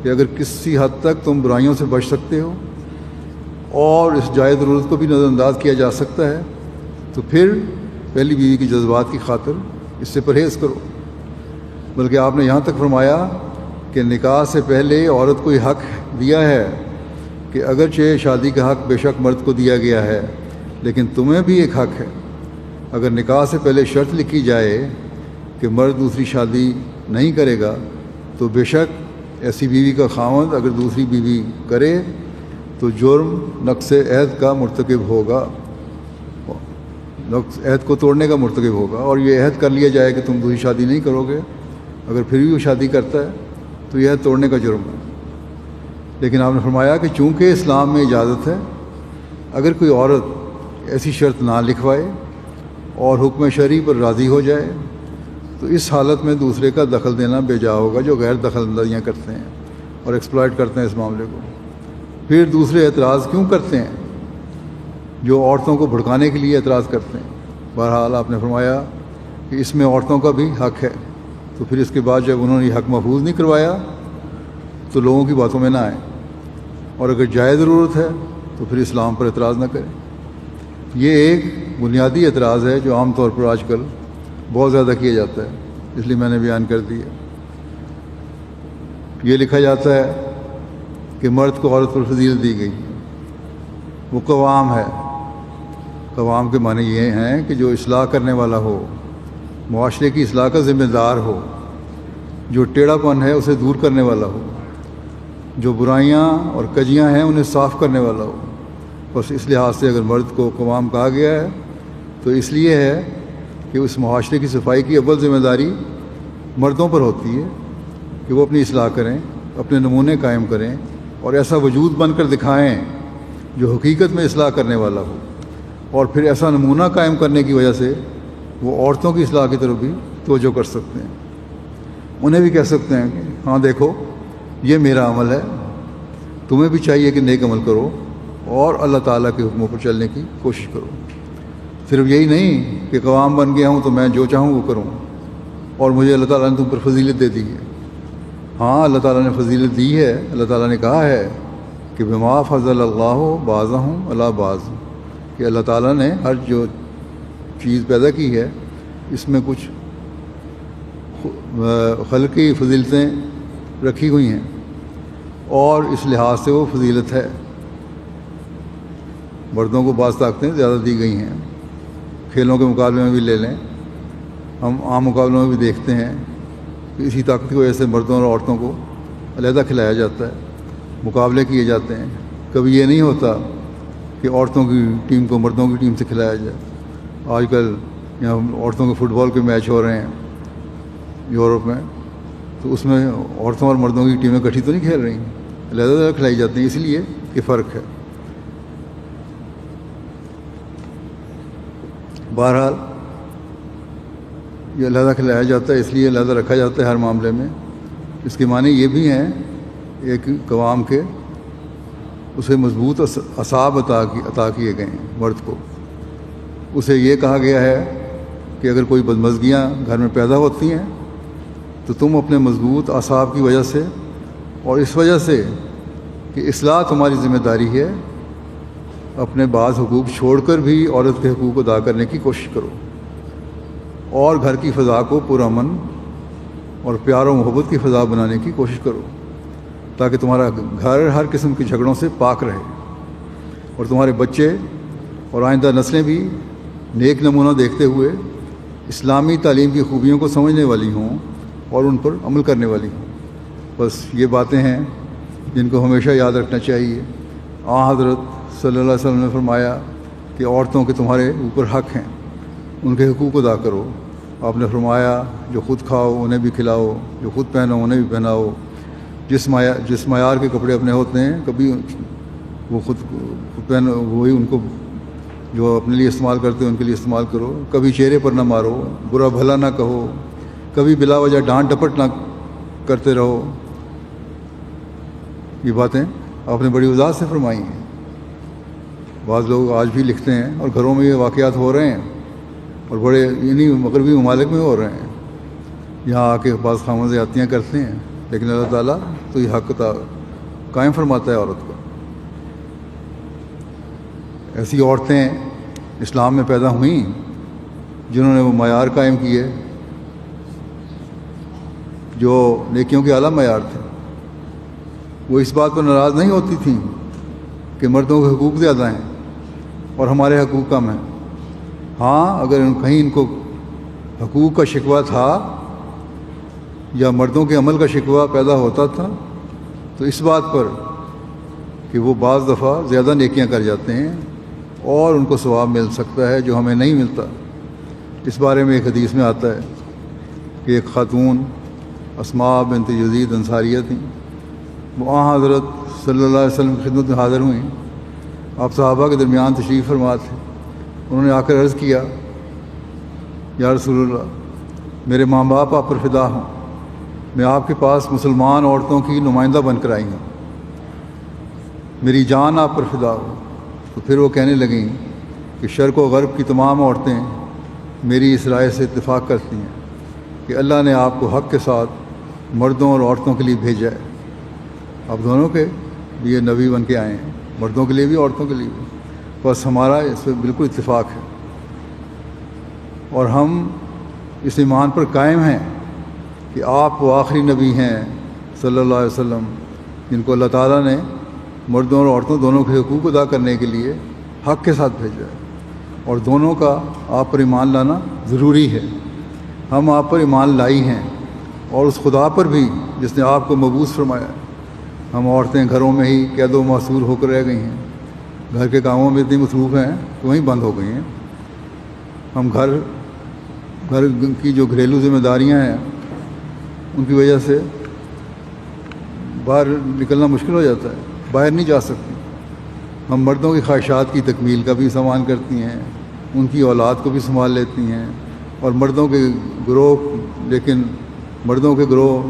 کہ اگر کسی حد تک تم برائیوں سے بچ سکتے ہو اور اس جائز ضرورت کو بھی نظر انداز کیا جا سکتا ہے تو پھر پہلی بیوی کی جذبات کی خاطر اس سے پرہیز کرو۔ بلکہ آپ نے یہاں تک فرمایا کہ نکاح سے پہلے عورت کو یہ حق دیا ہے کہ اگرچہ شادی کا حق بے شک مرد کو دیا گیا ہے، لیکن تمہیں بھی ایک حق ہے۔ اگر نکاح سے پہلے شرط لکھی جائے کہ مرد دوسری شادی نہیں کرے گا تو بے شک ایسی بیوی کا خاوند اگر دوسری بیوی کرے تو جرم نقض عہد کا مرتکب ہوگا، نقض عہد کو توڑنے کا مرتکب ہوگا، اور یہ عہد کر لیا جائے کہ تم دوسری شادی نہیں کرو گے، اگر پھر بھی وہ شادی کرتا ہے تو یہ عہد توڑنے کا جرم ہے۔ لیکن آپ نے فرمایا کہ چونکہ اسلام میں اجازت ہے، اگر کوئی عورت ایسی شرط نہ لکھوائے اور حکم شرعی پر راضی ہو جائے تو اس حالت میں دوسرے کا دخل دینا بے جا ہوگا، جو غیر دخل اندازیاں کرتے ہیں اور ایکسپلائٹ کرتے ہیں اس معاملے کو۔ پھر دوسرے اعتراض کیوں کرتے ہیں؟ جو عورتوں کو بھڑکانے کے لیے اعتراض کرتے ہیں۔ بہرحال آپ نے فرمایا کہ اس میں عورتوں کا بھی حق ہے، تو پھر اس کے بعد جب انہوں نے یہ حق محفوظ نہیں کروایا تو لوگوں کی باتوں میں نہ آئیں، اور اگر جائز ضرورت ہے تو پھر اسلام پر اعتراض نہ کریں۔ یہ ایک بنیادی اعتراض ہے جو عام طور پر آج کل بہت زیادہ کیا جاتا ہے، اس لیے میں نے بیان کر دیا۔ یہ لکھا جاتا ہے کہ مرد کو عورت پر فضیلت دی گئی، وہ قوام ہے۔ قوام کے معنی یہ ہیں کہ جو اصلاح کرنے والا ہو، معاشرے کی اصلاح کا ذمہ دار ہو، جو ٹیڑھا پن ہے اسے دور کرنے والا ہو، جو برائیاں اور کجیاں ہیں انہیں صاف کرنے والا ہو۔ بس اس لحاظ سے اگر مرد کو قوام کہا گیا ہے تو اس لیے ہے کہ اس معاشرے کی صفائی کی اول ذمہ داری مردوں پر ہوتی ہے کہ وہ اپنی اصلاح کریں، اپنے نمونے قائم کریں اور ایسا وجود بن کر دکھائیں جو حقیقت میں اصلاح کرنے والا ہو، اور پھر ایسا نمونہ قائم کرنے کی وجہ سے وہ عورتوں کی اصلاح کی طرف بھی توجہ کر سکتے ہیں۔ انہیں بھی کہہ سکتے ہیں کہ ہاں دیکھو یہ میرا عمل ہے، تمہیں بھی چاہیے کہ نیک عمل کرو اور اللہ تعالیٰ کے حکموں پر چلنے کی کوشش کرو۔ صرف یہی نہیں کہ قوام بن گیا ہوں تو میں جو چاہوں وہ کروں اور مجھے اللہ تعالیٰ نے تم پر فضیلت دے دی ہے۔ ہاں اللہ تعالیٰ نے فضیلت دی ہے، اللہ تعالیٰ نے کہا ہے کہ بما فضل اللہ بعضهم علی بعض، کہ اللہ تعالیٰ نے ہر جو چیز پیدا کی ہے اس میں کچھ خلقی فضیلتیں رکھی ہوئی ہیں اور اس لحاظ سے وہ فضیلت ہے۔ مردوں کو بعض طاقتیں زیادہ دی گئی ہیں، کھیلوں کے مقابلے میں بھی لے لیں، ہم عام مقابلوں میں بھی دیکھتے ہیں کہ اسی طاقت کی وجہ سے مردوں اور عورتوں کو علیحدہ کھلایا جاتا ہے، مقابلے کیے جاتے ہیں۔ کبھی یہ نہیں ہوتا کہ عورتوں کی ٹیم کو مردوں کی ٹیم سے کھلایا جائے۔ آج کل یہاں عورتوں کے فٹ بال کے میچ ہو رہے ہیں یورپ میں، تو اس میں عورتوں اور مردوں کی ٹیمیں اکٹھی تو نہیں کھیل رہی، علیحدہ کھلائی جاتی ہیں، اس لیے یہ فرق ہے۔ بہرحال یہ علیحدہ کھلایا جاتا ہے، اس لیے علیحدہ رکھا جاتا ہے ہر معاملے میں۔ اس کے معنی یہ بھی ہیں ایک قوام کے اسے مضبوط اعصاب عطا کیے گئے ہیں مرد کو۔ اسے یہ کہا گیا ہے کہ اگر کوئی بدمزگیاں گھر میں پیدا ہوتی ہیں تو تم اپنے مضبوط اعصاب کی وجہ سے اور اس وجہ سے کہ اصلاح تمہاری ذمہ داری ہے، اپنے بعض حقوق چھوڑ کر بھی عورت کے حقوق ادا کرنے کی کوشش کرو اور گھر کی فضا کو پرامن اور پیار و محبت کی فضا بنانے کی کوشش کرو، تاکہ تمہارا گھر ہر قسم کے جھگڑوں سے پاک رہے اور تمہارے بچے اور آئندہ نسلیں بھی نیک نمونہ دیکھتے ہوئے اسلامی تعلیم کی خوبیوں کو سمجھنے والی ہوں اور ان پر عمل کرنے والی ہوں۔ بس یہ باتیں ہیں جن کو ہمیشہ یاد رکھنا چاہیے۔ حضرت صلی اللہ علیہ وسلم نے فرمایا کہ عورتوں کے تمہارے اوپر حق ہیں، ان کے حقوق ادا کرو۔ آپ نے فرمایا جو خود کھاؤ انہیں بھی کھلاؤ، جو خود پہنو انہیں بھی پہناؤ۔ جس معیار کے کپڑے اپنے ہوتے ہیں کبھی وہ خود پہنو، وہی ان کو جو اپنے لیے استعمال کرتے ہیں ان کے لیے استعمال کرو۔ کبھی چہرے پر نہ مارو، برا بھلا نہ کہو، کبھی بلا وجہ ڈانٹ ڈپٹ نہ کرتے رہو۔ یہ باتیں آپ نے بڑی وضاحت سے فرمائی ہیں۔ بعض لوگ آج بھی لکھتے ہیں اور گھروں میں یہ واقعات ہو رہے ہیں اور بڑے انہیں مغربی ممالک میں ہو رہے ہیں، یہاں آ کے بعض خاموش زیادتیاں کرتے ہیں، لیکن اللہ تعالیٰ تو یہ حق قائم فرماتا ہے عورت کو۔ ایسی عورتیں اسلام میں پیدا ہوئیں جنہوں نے وہ معیار قائم کیے جو نیکیوں کے اعلیٰ معیار تھے۔ وہ اس بات پر ناراض نہیں ہوتی تھیں کہ مردوں کے حقوق زیادہ ہیں اور ہمارے حقوق کم ہیں۔ ہاں اگر کہیں ان کو حقوق کا شکوہ تھا یا مردوں کے عمل کا شکوہ پیدا ہوتا تھا تو اس بات پر کہ وہ بعض دفعہ زیادہ نیکیاں کر جاتے ہیں اور ان کو ثواب مل سکتا ہے جو ہمیں نہیں ملتا۔ اس بارے میں ایک حدیث میں آتا ہے کہ ایک خاتون اسماء بنت یزید انصاریہ تھیں، وہ حضرت صلی اللہ علیہ وسلم کی خدمت میں حاضر ہوئیں۔ آپ صحابہ کے درمیان تشریف فرما تھے۔ انہوں نے آ کر عرض کیا، یا رسول اللہ، میرے ماں باپ آپ پر فدا ہوں، میں آپ کے پاس مسلمان عورتوں کی نمائندہ بن کر آئی ہوں، میری جان آپ پر فدا ہو۔ تو پھر وہ کہنے لگیں کہ شرق و غرب کی تمام عورتیں میری اس رائے سے اتفاق کرتی ہیں کہ اللہ نے آپ کو حق کے ساتھ مردوں اور عورتوں کے لیے بھیجا ہے، آپ دونوں کے لیے نبی بن کے آئے ہیں، مردوں کے لیے بھی عورتوں کے لیے بھی، بس ہمارا اس پہ بالکل اتفاق ہے، اور ہم اس ایمان پر قائم ہیں کہ آپ وہ آخری نبی ہیں صلی اللہ علیہ وسلم جن کو اللہ تعالیٰ نے مردوں اور عورتوں دونوں کے حقوق ادا کرنے کے لیے حق کے ساتھ بھیجا ہے، اور دونوں کا آپ پر ایمان لانا ضروری ہے۔ ہم آپ پر ایمان لائی ہیں، اور اس خدا پر بھی جس نے آپ کو مبعوث فرمایا ہے۔ ہم عورتیں گھروں میں ہی قید و محصور ہو کر رہ گئی ہیں، گھر کے کاموں میں اتنی مصروف ہیں کہ وہیں بند ہو گئی ہیں۔ ہم گھر کی جو گھریلو ذمہ داریاں ہیں ان کی وجہ سے باہر نکلنا مشکل ہو جاتا ہے، باہر نہیں جا سکتی۔ ہم مردوں کی خواہشات کی تکمیل کا بھی سامان کرتی ہیں، ان کی اولاد کو بھی سنبھال لیتی ہیں، اور مردوں کے گروہ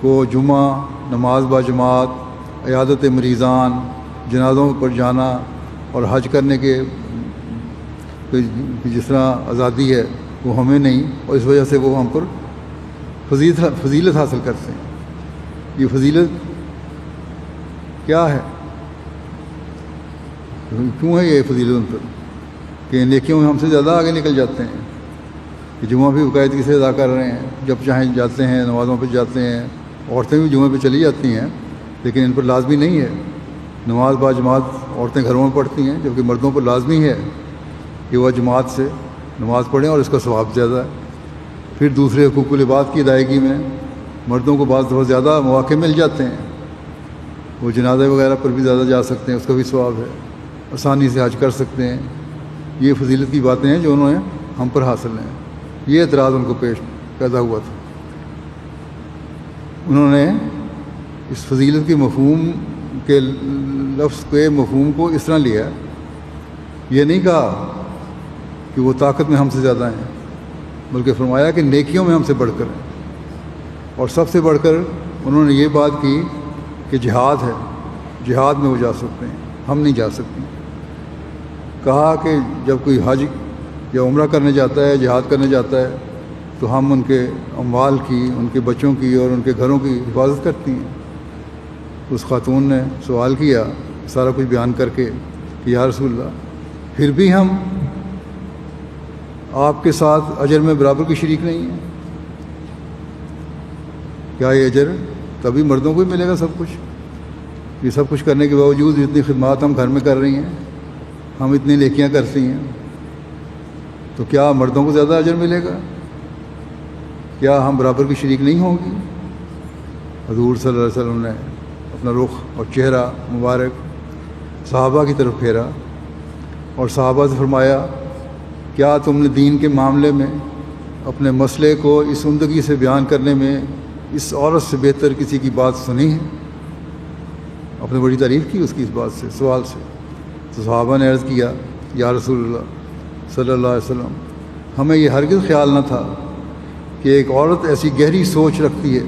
کو جمعہ، نماز با جماعت، عیادت مریضان، جنازوں پر جانا اور حج کرنے کے جس طرح آزادی ہے وہ ہمیں نہیں، اور اس وجہ سے وہ ہم پر فضیلت حاصل کرتے ہیں۔ یہ فضیلت کیا ہے؟ کیوں ہے یہ فضیلت ان پر کہ نیکیوں میں ہم سے زیادہ آگے نکل جاتے ہیں، کہ جمعہ بھی باقاعدگی سے ادا کر رہے ہیں، جب چاہیں جاتے ہیں، نمازوں پہ جاتے ہیں، عورتیں بھی جمعہ پہ چلی جاتی ہیں، لیکن ان پر لازمی نہیں ہے۔ نماز با جماعت عورتیں گھروں میں پڑھتی ہیں، جبکہ مردوں پر لازمی ہے کہ وہ جماعت سے نماز پڑھیں، اور اس کا ثواب زیادہ ہے۔ پھر دوسرے حقوق العباد کی ادائیگی میں مردوں کو بعض دفعہ زیادہ مواقع مل جاتے ہیں، وہ جنازے وغیرہ پر بھی زیادہ جا سکتے ہیں، اس کا بھی ثواب ہے، آسانی سے حج کر سکتے ہیں۔ یہ فضیلت کی باتیں ہیں جو انہوں نے ہم پر حاصل ہیں۔ یہ اعتراض ان کو پیدا ہوا تھا۔ انہوں نے اس فضیلت کے مفہوم کے لفظ کے مفہوم کو اس طرح لیا، یہ نہیں کہا کہ وہ طاقت میں ہم سے زیادہ ہیں، بلکہ فرمایا کہ نیکیوں میں ہم سے بڑھ کر ہیں، اور سب سے بڑھ کر انہوں نے یہ بات کی کہ جہاد ہے، جہاد میں وہ جا سکتے ہیں، ہم نہیں جا سکتے۔ کہا کہ جب کوئی حج یا عمرہ کرنے جاتا ہے، جہاد کرنے جاتا ہے، تو ہم ان کے اموال کی، ان کے بچوں کی اور ان کے گھروں کی حفاظت کرتی ہیں۔ اس خاتون نے سوال کیا سارا کچھ بیان کر کے کہ یا رسول اللہ، پھر بھی ہم آپ کے ساتھ اجر میں برابر کی شریک نہیں ہیں؟ کیا یہ اجر تبھی مردوں کو ہی ملے گا سب کچھ؟ یہ سب کچھ کرنے کے باوجود جتنی خدمات ہم گھر میں کر رہی ہیں، ہم اتنی نیکیاں کرتی ہیں، تو کیا مردوں کو زیادہ اجر ملے گا؟ کیا ہم برابر کی شریک نہیں ہوں گی؟ حضور صلی اللہ علیہ وسلم نے اپنا رخ اور چہرہ مبارک صحابہ کی طرف پھیرا اور صحابہ سے فرمایا، کیا تم نے دین کے معاملے میں اپنے مسئلے کو اس عمدگی سے بیان کرنے میں اس عورت سے بہتر کسی کی بات سنی ہے؟ آپ نے بڑی تعریف کی اس کی اس بات سے، سوال سے۔ تو صحابہ نے عرض کیا، یا رسول اللہ صلی اللہ علیہ وسلم، ہمیں یہ ہرگز خیال نہ تھا کہ ایک عورت ایسی گہری سوچ رکھتی ہے۔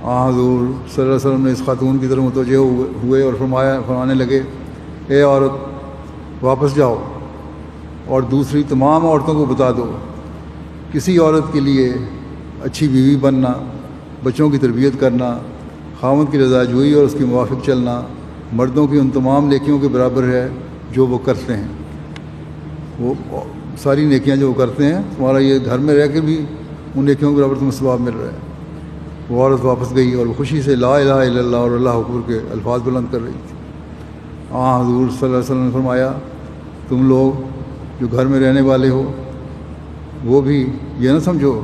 حضور صلی اللہ علیہ وسلم نے اس خاتون کی طرف متوجہ ہوئے اور فرمانے لگے، اے عورت واپس جاؤ اور دوسری تمام عورتوں کو بتا دو، کسی عورت کے لیے اچھی بیوی بننا، بچوں کی تربیت کرنا، خاوند کی رضا جوئی اور اس کے موافق چلنا مردوں کی ان تمام نیکیوں کے برابر ہے جو وہ کرتے ہیں۔ وہ ساری نیکیاں جو وہ کرتے ہیں، تمہارا یہ گھر میں رہ کے بھی ان نیکیوں کے برابر تمہیں ثواب مل رہا ہے۔ وہ عورت واپس گئی اور وہ خوشی سے لا الہ الا اللہ اور اللہ اکبر کے الفاظ بلند کر رہی تھی۔ حضور صلی اللہ علیہ وسلم نے فرمایا، تم لوگ جو گھر میں رہنے والے ہو، وہ بھی یہ نہ سمجھو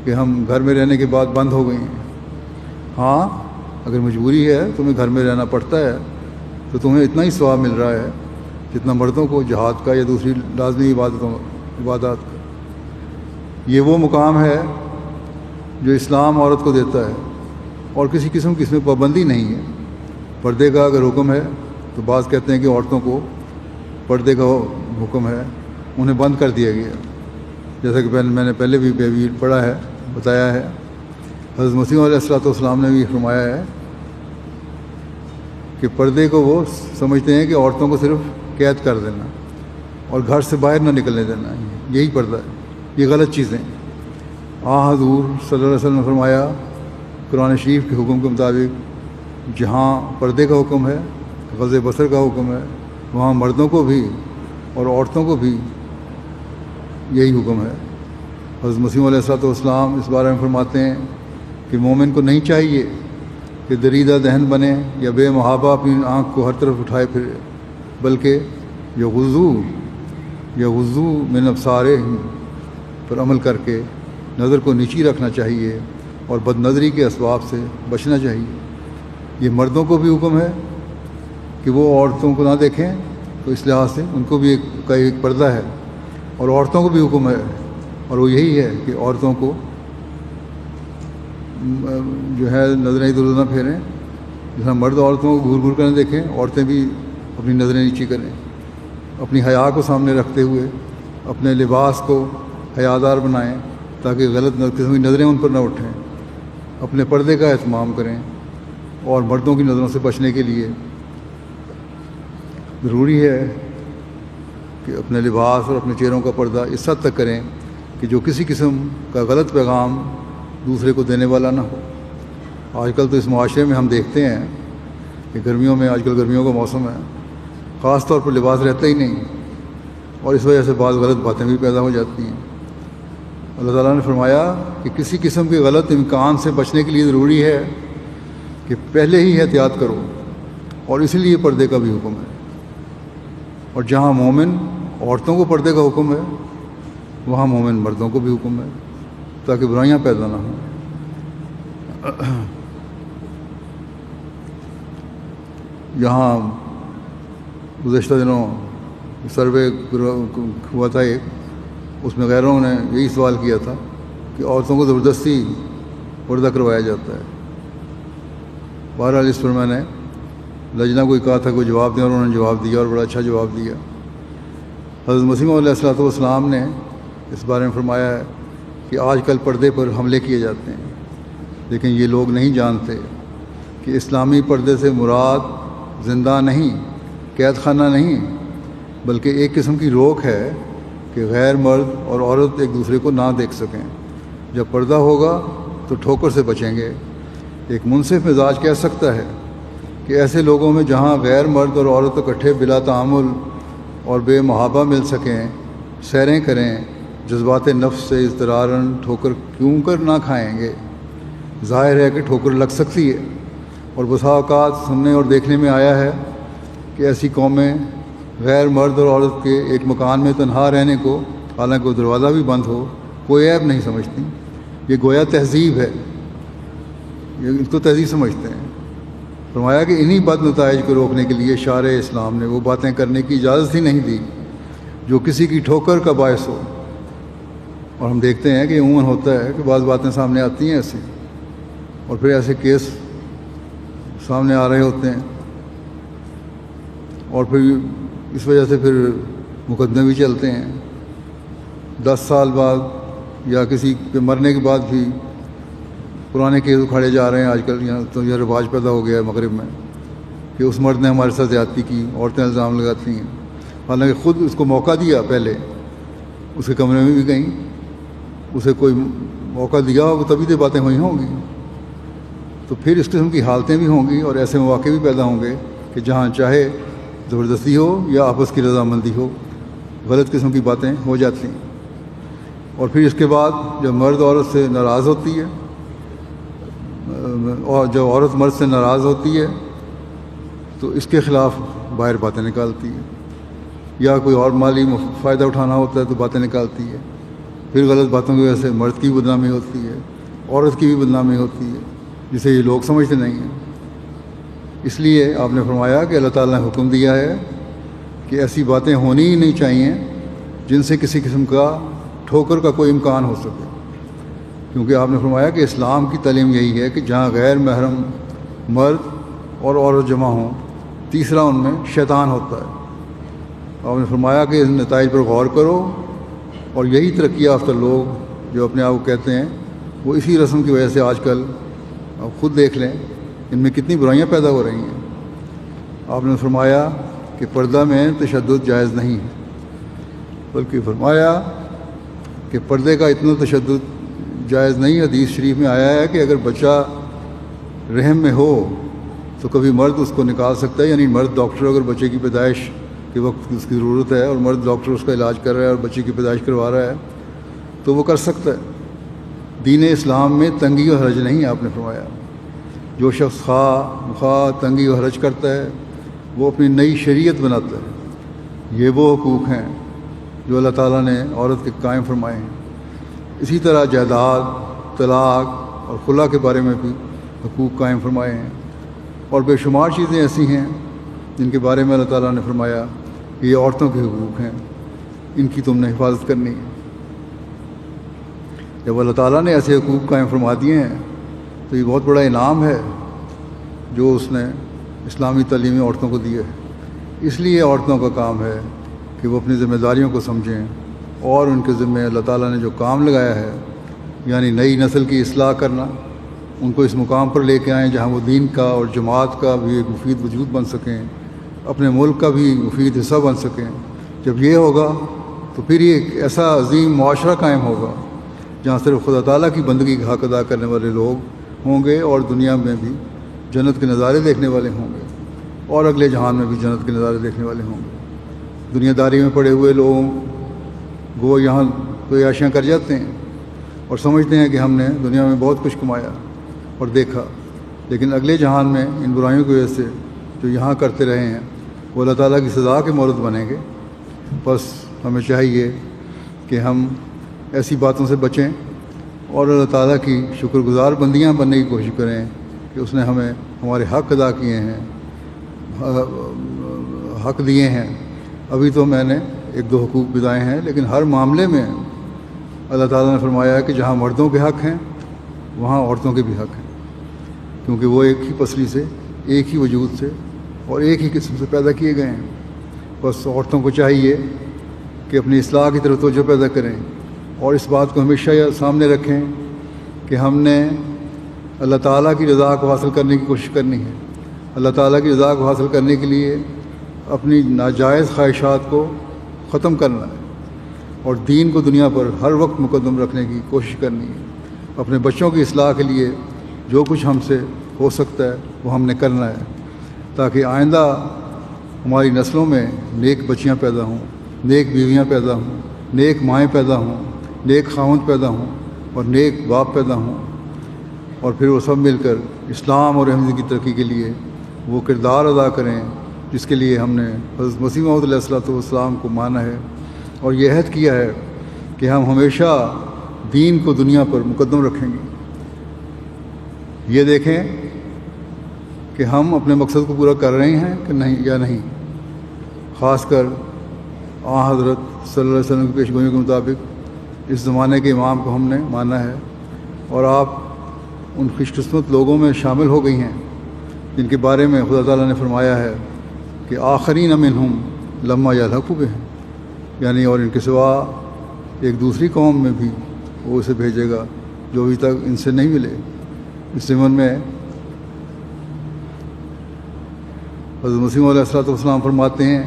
کہ ہم گھر میں رہنے کے بعد بند ہو گئے ہیں۔ ہاں، اگر مجبوری ہے تمہیں گھر میں رہنا پڑتا ہے تو تمہیں اتنا ہی ثواب مل رہا ہے جتنا مردوں کو جہاد کا یا دوسری لازمی عبادات کا۔ یہ وہ مقام ہے جو اسلام عورت کو دیتا ہے، اور کسی قسم کی اس میں پابندی نہیں ہے۔ پردے کا اگر حکم ہے تو بعض کہتے ہیں کہ عورتوں کو پردے کا حکم ہے، انہیں بند کر دیا گیا، جیسا کہ میں نے پہلے بھی پڑھا ہے، بتایا ہے۔ حضرت مسیح علیہ السلام نے بھی فرمایا ہے کہ پردے کو وہ سمجھتے ہیں کہ عورتوں کو صرف قید کر دینا اور گھر سے باہر نہ نکلنے دینا، یہی پردہ ہے۔ یہ غلط چیزیں۔ حضور صلی اللہ علیہ وسلم نے فرمایا قرآن شریف کے حکم کے مطابق جہاں پردے کا حکم ہے، غض بصر کا حکم ہے، وہاں مردوں کو بھی اور عورتوں کو بھی یہی حکم ہے۔ حضرت مسیح علیہ السلام اس بارے میں فرماتے ہیں کہ مومن کو نہیں چاہیے کہ دریدہ دہن بنے یا بے محابہ اپنی آنکھ کو ہر طرف اٹھائے پھرے، بلکہ یغضوا من ابصارہم پر عمل کر کے نظر کو نیچی رکھنا چاہیے اور بد نظری کے اسباب سے بچنا چاہیے۔ یہ مردوں کو بھی حکم ہے کہ وہ عورتوں کو نہ دیکھیں، تو اس لحاظ سے ان کو بھی ایک پردہ ہے، اور عورتوں کو بھی حکم ہے، اور وہ یہی ہے کہ عورتوں کو جو ہے نظریں ادھر ادھر نہ پھیریں، جس طرح مرد عورتوں کو گھور گھور کر نہ دیکھیں، عورتیں بھی اپنی نظریں نیچی کریں، اپنی حیا کو سامنے رکھتے ہوئے اپنے لباس کو حیادار بنائیں تاکہ غلط قسم کی نظریں ان پر نہ اٹھیں، اپنے پردے کا اہتمام کریں، اور مردوں کی نظروں سے بچنے کے لیے ضروری ہے کہ اپنے لباس اور اپنے چہروں کا پردہ اس حد تک کریں کہ جو کسی قسم کا غلط پیغام دوسرے کو دینے والا نہ ہو۔ آج کل تو اس معاشرے میں ہم دیکھتے ہیں کہ گرمیوں میں، آج کل گرمیوں کا موسم ہے، خاص طور پر لباس رہتا ہی نہیں، اور اس وجہ سے بعض غلط باتیں بھی پیدا ہو جاتی ہیں۔ اللہ تعالیٰ نے فرمایا کہ کسی قسم کے غلط امکان سے بچنے کے لیے ضروری ہے کہ پہلے ہی احتیاط کرو، اور اسی لیے پردے کا بھی حکم ہے۔ اور جہاں مومن عورتوں کو پردے کا حکم ہے، وہاں مومن مردوں کو بھی حکم ہے، تاکہ برائیاں پیدا نہ ہوں۔ یہاں گزشتہ دنوں سروے ہوا تھا ایک، اس میں غیروں نے یہی سوال کیا تھا کہ عورتوں کو زبردستی پردہ کروایا جاتا ہے۔ بہرحال اس پر میں نے لجنہ کو کہا تھا کوئی جواب دیں، اور انہوں نے جواب دیا، اور بڑا اچھا جواب دیا۔ حضرت مسیح علیہ السلام نے اس بارے میں فرمایا ہے کہ آج کل پردے پر حملے کیے جاتے ہیں، لیکن یہ لوگ نہیں جانتے کہ اسلامی پردے سے مراد زندہ نہیں، قید خانہ نہیں، بلکہ ایک قسم کی روک ہے کہ غیر مرد اور عورت ایک دوسرے کو نہ دیکھ سکیں۔ جب پردہ ہوگا تو ٹھوکر سے بچیں گے۔ ایک منصف مزاج کہہ سکتا ہے کہ ایسے لوگوں میں جہاں غیر مرد اور عورت اکٹھے بلا تعامل اور بے محابہ مل سکیں، سیریں کریں، جذبات نفس سے اضطراراً ٹھوکر کیوں کر نہ کھائیں گے؟ ظاہر ہے کہ ٹھوکر لگ سکتی ہے، اور بسا اوقات سننے اور دیکھنے میں آیا ہے کہ ایسی قومیں غیر مرد اور عورت کے ایک مکان میں تنہا رہنے کو، حالانکہ وہ دروازہ بھی بند ہو، کوئی عیب نہیں سمجھتی۔ یہ گویا تہذیب ہے، یہ اس کو تہذیب سمجھتے ہیں۔ فرمایا کہ انہی بد نتائج کو روکنے کے لیے شارع اسلام نے وہ باتیں کرنے کی اجازت ہی نہیں دی جو کسی کی ٹھوکر کا باعث ہو۔ اور ہم دیکھتے ہیں کہ عموماً ہوتا ہے کہ بعض باتیں سامنے آتی ہیں ایسی، اور پھر ایسے کیس سامنے آ رہے ہوتے ہیں، اور پھر اس وجہ سے پھر مقدمے بھی چلتے ہیں۔ 10 سال بعد یا کسی کے مرنے کے بعد بھی پرانے کیس اکھاڑے جا رہے ہیں۔ آج کل یہاں تو یہ رواج پیدا ہو گیا ہے مغرب میں کہ اس مرد نے ہمارے ساتھ زیادتی کی، عورتیں الزام لگاتی ہیں، حالانکہ خود اس کو موقع دیا، پہلے اس کے کمرے میں بھی گئیں، اسے کوئی موقع دیا ہوگا تبھی تو باتیں ہوئی ہوں گی۔ تو پھر اس قسم کی حالتیں بھی ہوں گی، اور ایسے مواقع بھی پیدا ہوں گے کہ جہاں چاہے زبردستی ہو یا آپس کی رضامندی ہو، غلط قسم کی باتیں ہو جاتی ہیں۔ اور پھر اس کے بعد جب مرد عورت سے ناراض ہوتی ہے، اور جب عورت مرد سے ناراض ہوتی ہے تو اس کے خلاف باہر باتیں نکالتی ہے، یا کوئی اور مالی فائدہ اٹھانا ہوتا ہے تو باتیں نکالتی ہے۔ پھر غلط باتوں کی وجہ سے مرد کی بدنامی ہوتی ہے، عورت کی بھی بدنامی ہوتی ہے، جسے یہ لوگ سمجھتے نہیں ہیں۔ اس لیے آپ نے فرمایا کہ اللہ تعالیٰ نے حکم دیا ہے کہ ایسی باتیں ہونی ہی نہیں چاہیے جن سے کسی قسم کا ٹھوکر کا کوئی امکان ہو سکے، کیونکہ آپ نے فرمایا کہ اسلام کی تعلیم یہی ہے کہ جہاں غیر محرم مرد اور عورت جمع ہوں، تیسرا ان میں شیطان ہوتا ہے۔ آپ نے فرمایا کہ ان نتائج پر غور کرو، اور یہی ترقی یافتہ لوگ جو اپنے آپ کو کہتے ہیں وہ اسی رسم کی وجہ سے آج کل آپ خود دیکھ لیں ان میں کتنی برائیاں پیدا ہو رہی ہیں۔ آپ نے فرمایا کہ پردہ میں تشدد جائز نہیں ہے، بلکہ فرمایا کہ پردے کا اتنا تشدد جائز نہیں۔ حدیث شریف میں آیا ہے کہ اگر بچہ رحم میں ہو تو کبھی مرد اس کو نکال سکتا ہے، یعنی مرد ڈاکٹر اگر بچے کی پیدائش کے وقت اس کی ضرورت ہے اور مرد ڈاکٹر اس کا علاج کر رہا ہے اور بچے کی پیدائش کروا رہا ہے تو وہ کر سکتا ہے۔ دین اسلام میں تنگی و حرج نہیں، آپ نے فرمایا جو شخص خواہ تنگی و حرج کرتا ہے وہ اپنی نئی شریعت بناتا ہے۔ یہ وہ حقوق ہیں جو اللہ تعالیٰ نے عورت کے قائم فرمائے ہیں۔ اسی طرح جائیداد، طلاق اور خلا کے بارے میں بھی حقوق قائم فرمائے ہیں، اور بے شمار چیزیں ایسی ہیں جن کے بارے میں اللہ تعالیٰ نے فرمایا کہ یہ عورتوں کے حقوق ہیں، ان کی تم نے حفاظت کرنی ہے۔ جب اللہ تعالیٰ نے ایسے حقوق قائم فرما دیے ہیں تو یہ بہت بڑا انعام ہے جو اس نے اسلامی تعلیمی عورتوں کو دی ہے۔ اس لیے عورتوں کا کام ہے کہ وہ اپنی ذمہ داریوں کو سمجھیں اور ان کے ذمہ اللہ تعالیٰ نے جو کام لگایا ہے، یعنی نئی نسل کی اصلاح کرنا، ان کو اس مقام پر لے کے آئیں جہاں وہ دین کا اور جماعت کا بھی ایک مفید وجود بن سکیں، اپنے ملک کا بھی مفید حصہ بن سکیں۔ جب یہ ہوگا تو پھر یہ ایک ایسا عظیم معاشرہ قائم ہوگا جہاں صرف خدا تعالیٰ کی بندگی کا حق ادا کرنے والے لوگ ہوں گے اور دنیا میں بھی جنت کے نظارے دیکھنے والے ہوں گے، اور اگلے جہان میں بھی جنت کے نظارے دیکھنے والے ہوں گے۔ دنیا داری میں پڑے ہوئے لوگوں وہ یہاں کوئی عیاشیاں کر جاتے ہیں اور سمجھتے ہیں کہ ہم نے دنیا میں بہت کچھ کمایا اور دیکھا، لیکن اگلے جہان میں ان برائیوں کی وجہ سے جو یہاں کرتے رہے ہیں وہ اللہ تعالیٰ کی سزا کے مورد بنیں گے۔ بس ہمیں چاہیے کہ ہم ایسی باتوں سے بچیں اور اللہ تعالیٰ کی شکر گزار بندیاں بننے کی کوشش کریں کہ اس نے ہمیں ہمارے حق ادا کیے ہیں، حق دیے ہیں۔ ابھی تو میں نے ایک دو حقوق بتائے ہیں، لیکن ہر معاملے میں اللہ تعالیٰ نے فرمایا ہے کہ جہاں مردوں کے حق ہیں وہاں عورتوں کے بھی حق ہیں، کیونکہ وہ ایک ہی پسلی سے، ایک ہی وجود سے اور ایک ہی قسم سے پیدا کیے گئے ہیں۔ بس عورتوں کو چاہیے کہ اپنی اصلاح کی طرف توجہ پیدا کریں اور اس بات کو ہمیشہ سامنے رکھیں کہ ہم نے اللہ تعالیٰ کی رضا کو حاصل کرنے کی کوشش کرنی ہے۔ اللہ تعالیٰ کی رضا کو حاصل کرنے کے لیے اپنی ناجائز خواہشات کو ختم کرنا ہے اور دین کو دنیا پر ہر وقت مقدم رکھنے کی کوشش کرنی ہے۔ اپنے بچوں کی اصلاح کے لیے جو کچھ ہم سے ہو سکتا ہے وہ ہم نے کرنا ہے، تاکہ آئندہ ہماری نسلوں میں نیک بچیاں پیدا ہوں، نیک بیویاں پیدا ہوں، نیک مائیں پیدا ہوں، نیک خاوند پیدا ہوں اور نیک باپ پیدا ہوں، اور پھر وہ سب مل کر اسلام اور احمدی کی ترقی کے لیے وہ کردار ادا کریں جس کے لیے ہم نے حضرت مسیح موعود علیہ السلام کو مانا ہے اور یہ عہد کیا ہے کہ ہم ہمیشہ دین کو دنیا پر مقدم رکھیں گے۔ یہ دیکھیں کہ ہم اپنے مقصد کو پورا کر رہے ہیں کہ نہیں یا نہیں۔ خاص کر حضرت صلی اللہ علیہ وسلم کی پیشگوئیوں کے مطابق اس زمانے کے امام کو ہم نے مانا ہے، اور آپ ان خوش قسمت لوگوں میں شامل ہو گئی ہیں جن کے بارے میں خدا تعالیٰ نے فرمایا ہے کہ آخرین منہم لما یلحقوا بہم، یعنی اور ان کے سوا ایک دوسری قوم میں بھی وہ اسے بھیجے گا جو ابھی تک ان سے نہیں ملے۔ اس ضمن میں حضرت مسیح علیہ السلام فرماتے ہیں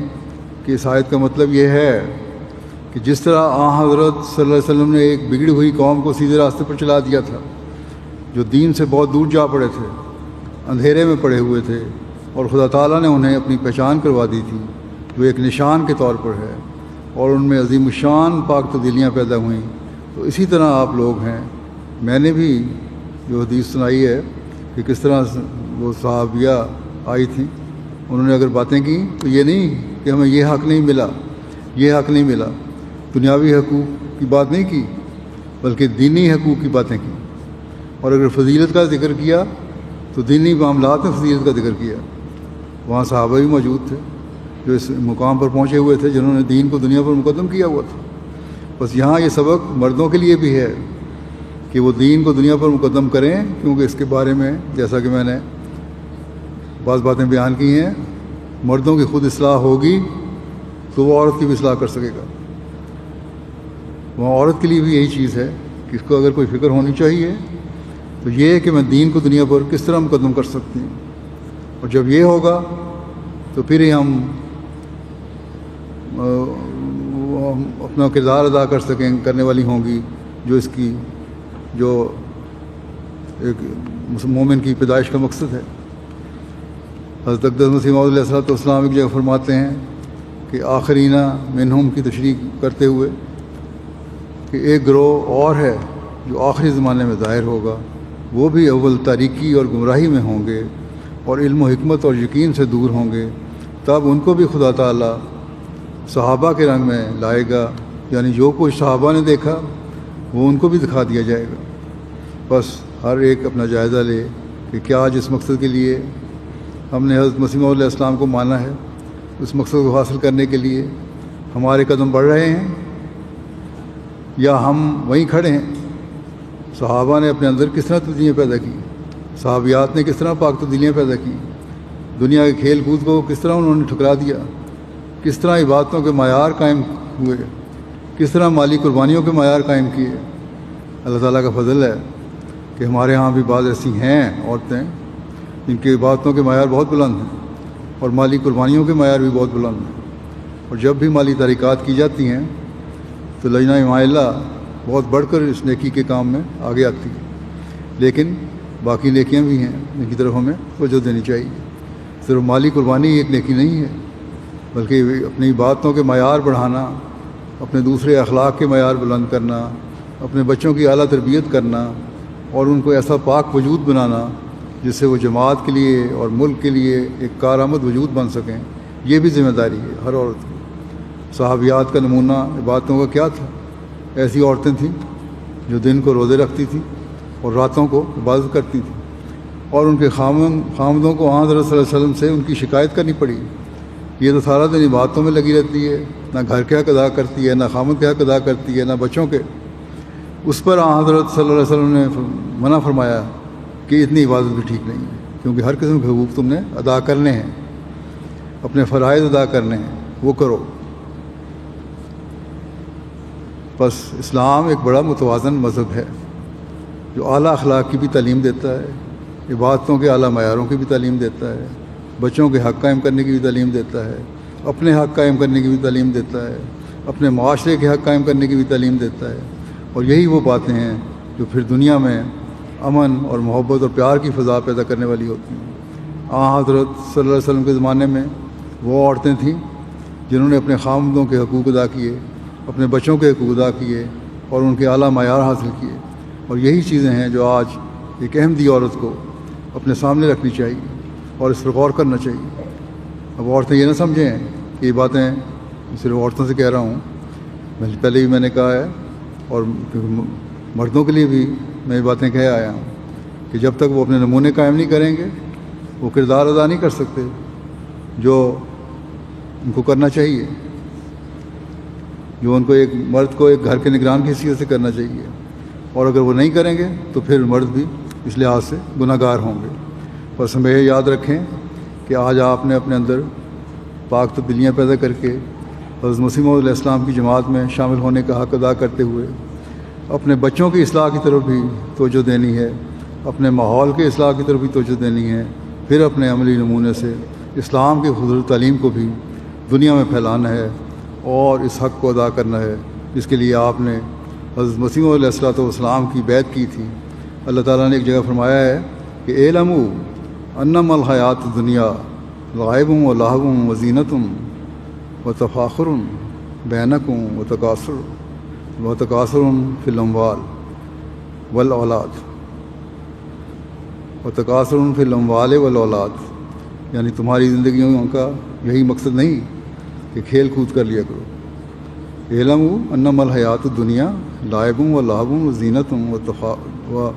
کہ اس آیت کا مطلب یہ ہے کہ جس طرح حضرت صلی اللہ علیہ وسلم نے ایک بگڑی ہوئی قوم کو سیدھے راستے پر چلا دیا تھا جو دین سے بہت دور جا پڑے تھے، اندھیرے میں پڑے ہوئے تھے، اور خدا تعالیٰ نے انہیں اپنی پہچان کروا دی تھی جو ایک نشان کے طور پر ہے، اور ان میں عظیم الشان پاک تبدیلیاں پیدا ہوئیں، تو اسی طرح آپ لوگ ہیں۔ میں نے بھی جو حدیث سنائی ہے کہ کس طرح وہ صحابیہ آئی تھیں، انہوں نے اگر باتیں کی تو یہ نہیں کہ ہمیں یہ حق نہیں ملا، یہ حق نہیں ملا، دنیاوی حقوق کی بات نہیں کی بلکہ دینی حقوق کی باتیں کی، اور اگر فضیلت کا ذکر کیا تو دینی معاملات میں فضیلت کا ذکر کیا۔ وہاں صحابہ بھی موجود تھے جو اس مقام پر پہنچے ہوئے تھے، جنہوں نے دین کو دنیا پر مقدم کیا ہوا تھا۔ بس یہاں یہ سبق مردوں کے لیے بھی ہے کہ وہ دین کو دنیا پر مقدم کریں، کیونکہ اس کے بارے میں جیسا کہ میں نے بعض باتیں بیان کی ہیں، مردوں کی خود اصلاح ہوگی تو وہ عورت کی بھی اصلاح کر سکے گا۔ وہاں عورت کے لیے بھی یہی چیز ہے کہ اس کو اگر کوئی فکر ہونی چاہیے تو یہ ہے کہ میں دین کو دنیا پر کس طرح مقدم کر سکتی ہوں، اور جب یہ ہوگا تو پھر ہی ہم اپنا کردار ادا کر سکیں، کرنے والی ہوں گی جو اس کی جو ایک مومن کی پیدائش کا مقصد ہے۔ حضرت اقدس مسیح موعود علیہ السلام ایک جگہ فرماتے ہیں کہ آخرینہ منہم کی تشریح کرتے ہوئے کہ ایک گروہ اور ہے جو آخری زمانے میں ظاہر ہوگا، وہ بھی اول تاریکی اور گمراہی میں ہوں گے اور علم و حکمت اور یقین سے دور ہوں گے، تب ان کو بھی خدا تعالیٰ صحابہ کے رنگ میں لائے گا، یعنی جو کچھ صحابہ نے دیکھا وہ ان کو بھی دکھا دیا جائے گا۔ بس ہر ایک اپنا جائزہ لے کہ کیا جس مقصد کے لیے ہم نے حضرت مسیح موعود علیہ السلام کو مانا ہے، اس مقصد کو حاصل کرنے کے لیے ہمارے قدم بڑھ رہے ہیں یا ہم وہیں کھڑے ہیں۔ صحابہ نے اپنے اندر کس طرح تبدیلیاں پیدا کی، صحابیات نے کس طرح پاک تبدیلیاں پیدا کی، دنیا کے کھیل کود کو کس طرح انہوں نے ٹھکرا دیا، کس طرح عبادتوں کے معیار قائم ہوئے، کس طرح مالی قربانیوں کے معیار قائم کیے۔ اللہ تعالیٰ کا فضل ہے کہ ہمارے ہاں بھی بعض ایسی ہیں عورتیں جن کے عبادتوں کے معیار بہت بلند ہیں اور مالی قربانیوں کے معیار بھی بہت بلند ہیں، اور جب بھی مالی تحریکات کی جاتی ہیں تو لجنہ معاملہ بہت بڑھ کر اس نیکی کے کام میں آگے آتی ہے۔ لیکن باقی نیکیاں بھی ہیں جن کی طرف ہمیں توجہ دینی چاہیے۔ صرف مالی قربانی ایک نیکی نہیں ہے، بلکہ اپنی عبادتوں کے معیار بڑھانا، اپنے دوسرے اخلاق کے معیار بلند کرنا، اپنے بچوں کی اعلیٰ تربیت کرنا اور ان کو ایسا پاک وجود بنانا جس سے وہ جماعت کے لیے اور ملک کے لیے ایک کارآمد وجود بن سکیں، یہ بھی ذمہ داری ہے ہر عورت کی۔ صحابیات کا نمونہ عبادتوں کا کیا تھا؟ ایسی عورتیں تھیں جو دن کو روزے رکھتی تھیں اور راتوں کو عبادت کرتی تھیں، اور ان کے خامدوں کو حضرت صلی اللہ علیہ وسلم سے ان کی شکایت کرنی پڑی، یہ تو سارا دن عبادتوں میں لگی رہتی ہے، نہ گھر کے حق ادا کرتی ہے، نہ خامد کے حق ادا کرتی ہے، نہ بچوں کے۔ اس پر حضرت صلی اللہ علیہ وسلم نے منع فرمایا کہ اتنی عبادت بھی ٹھیک نہیں ہے، کیونکہ ہر قسم کے حقوق تم نے ادا کرنے ہیں، اپنے فرائض ادا کرنے ہیں، وہ کرو۔ بس اسلام ایک بڑا متوازن مذہب ہے جو اعلیٰ اخلاق کی بھی تعلیم دیتا ہے، عبادتوں کے اعلیٰ معیاروں کی بھی تعلیم دیتا ہے، بچوں کے حق قائم کرنے کی بھی تعلیم دیتا ہے، اپنے حق قائم کرنے کی بھی تعلیم دیتا ہے، اپنے معاشرے کے حق قائم کرنے کی بھی تعلیم دیتا ہے، اور یہی وہ باتیں ہیں جو پھر دنیا میں امن اور محبت اور پیار کی فضا پیدا کرنے والی ہوتی ہیں۔ حضرت صلی اللہ علیہ وسلم کے زمانے میں وہ عورتیں تھیں جنہوں نے اپنے خامدوں کے حقوق ادا کیے، اپنے بچوں کے حقوق ادا کیے اور ان کے اعلیٰ معیار حاصل کیے، اور یہی چیزیں ہیں جو آج ایک احمدی عورت کو اپنے سامنے رکھنی چاہیے اور اس پر غور کرنا چاہیے۔ اب عورتیں یہ نہ سمجھیں کہ یہ باتیں صرف عورتوں سے کہہ رہا ہوں، پہلے بھی میں نے کہا ہے، اور مردوں کے لیے بھی میں یہ باتیں کہہ آیا ہوں کہ جب تک وہ اپنے نمونے قائم نہیں کریں گے وہ کردار ادا نہیں کر سکتے جو ان کو کرنا چاہیے، جو ان کو ایک مرد کو ایک گھر کے نگران کی حیثیت سے کرنا چاہیے، اور اگر وہ نہیں کریں گے تو پھر مرد بھی اس لحاظ سے گناہ گار ہوں گے۔ بس ہمیں یہ یاد رکھیں کہ آج آپ نے اپنے اندر پاک تبدیلیاں پیدا کر کے حضرت مسیح موعود علیہ السلام کی جماعت میں شامل ہونے کا حق ادا کرتے ہوئے اپنے بچوں کی اصلاح کی طرف بھی توجہ دینی ہے، اپنے ماحول کے اصلاح کی طرف بھی توجہ دینی ہے، پھر اپنے عملی نمونے سے اسلام کی حضور تعلیم کو بھی دنیا میں پھیلانا ہے اور اس حق کو ادا کرنا ہے جس کے لیے آپ نے حضرت مسیح موعود علیہ السلام کی بیعت کی تھی۔ اللہ تعالیٰ نے ایک جگہ فرمایا ہے کہ اعلموا انما الحیات الدنیا لعب و لہو و زینت و تفاخر بینکم و تکاثر فی الاموال والاولاد و تکاثر فی الاموال والاولاد، یعنی تمہاری زندگیوں کا یہی مقصد نہیں کہ کھیل کود کر لیا کرو۔ اعلموا انما الحیات الدنیا لعب و لہو و زینت و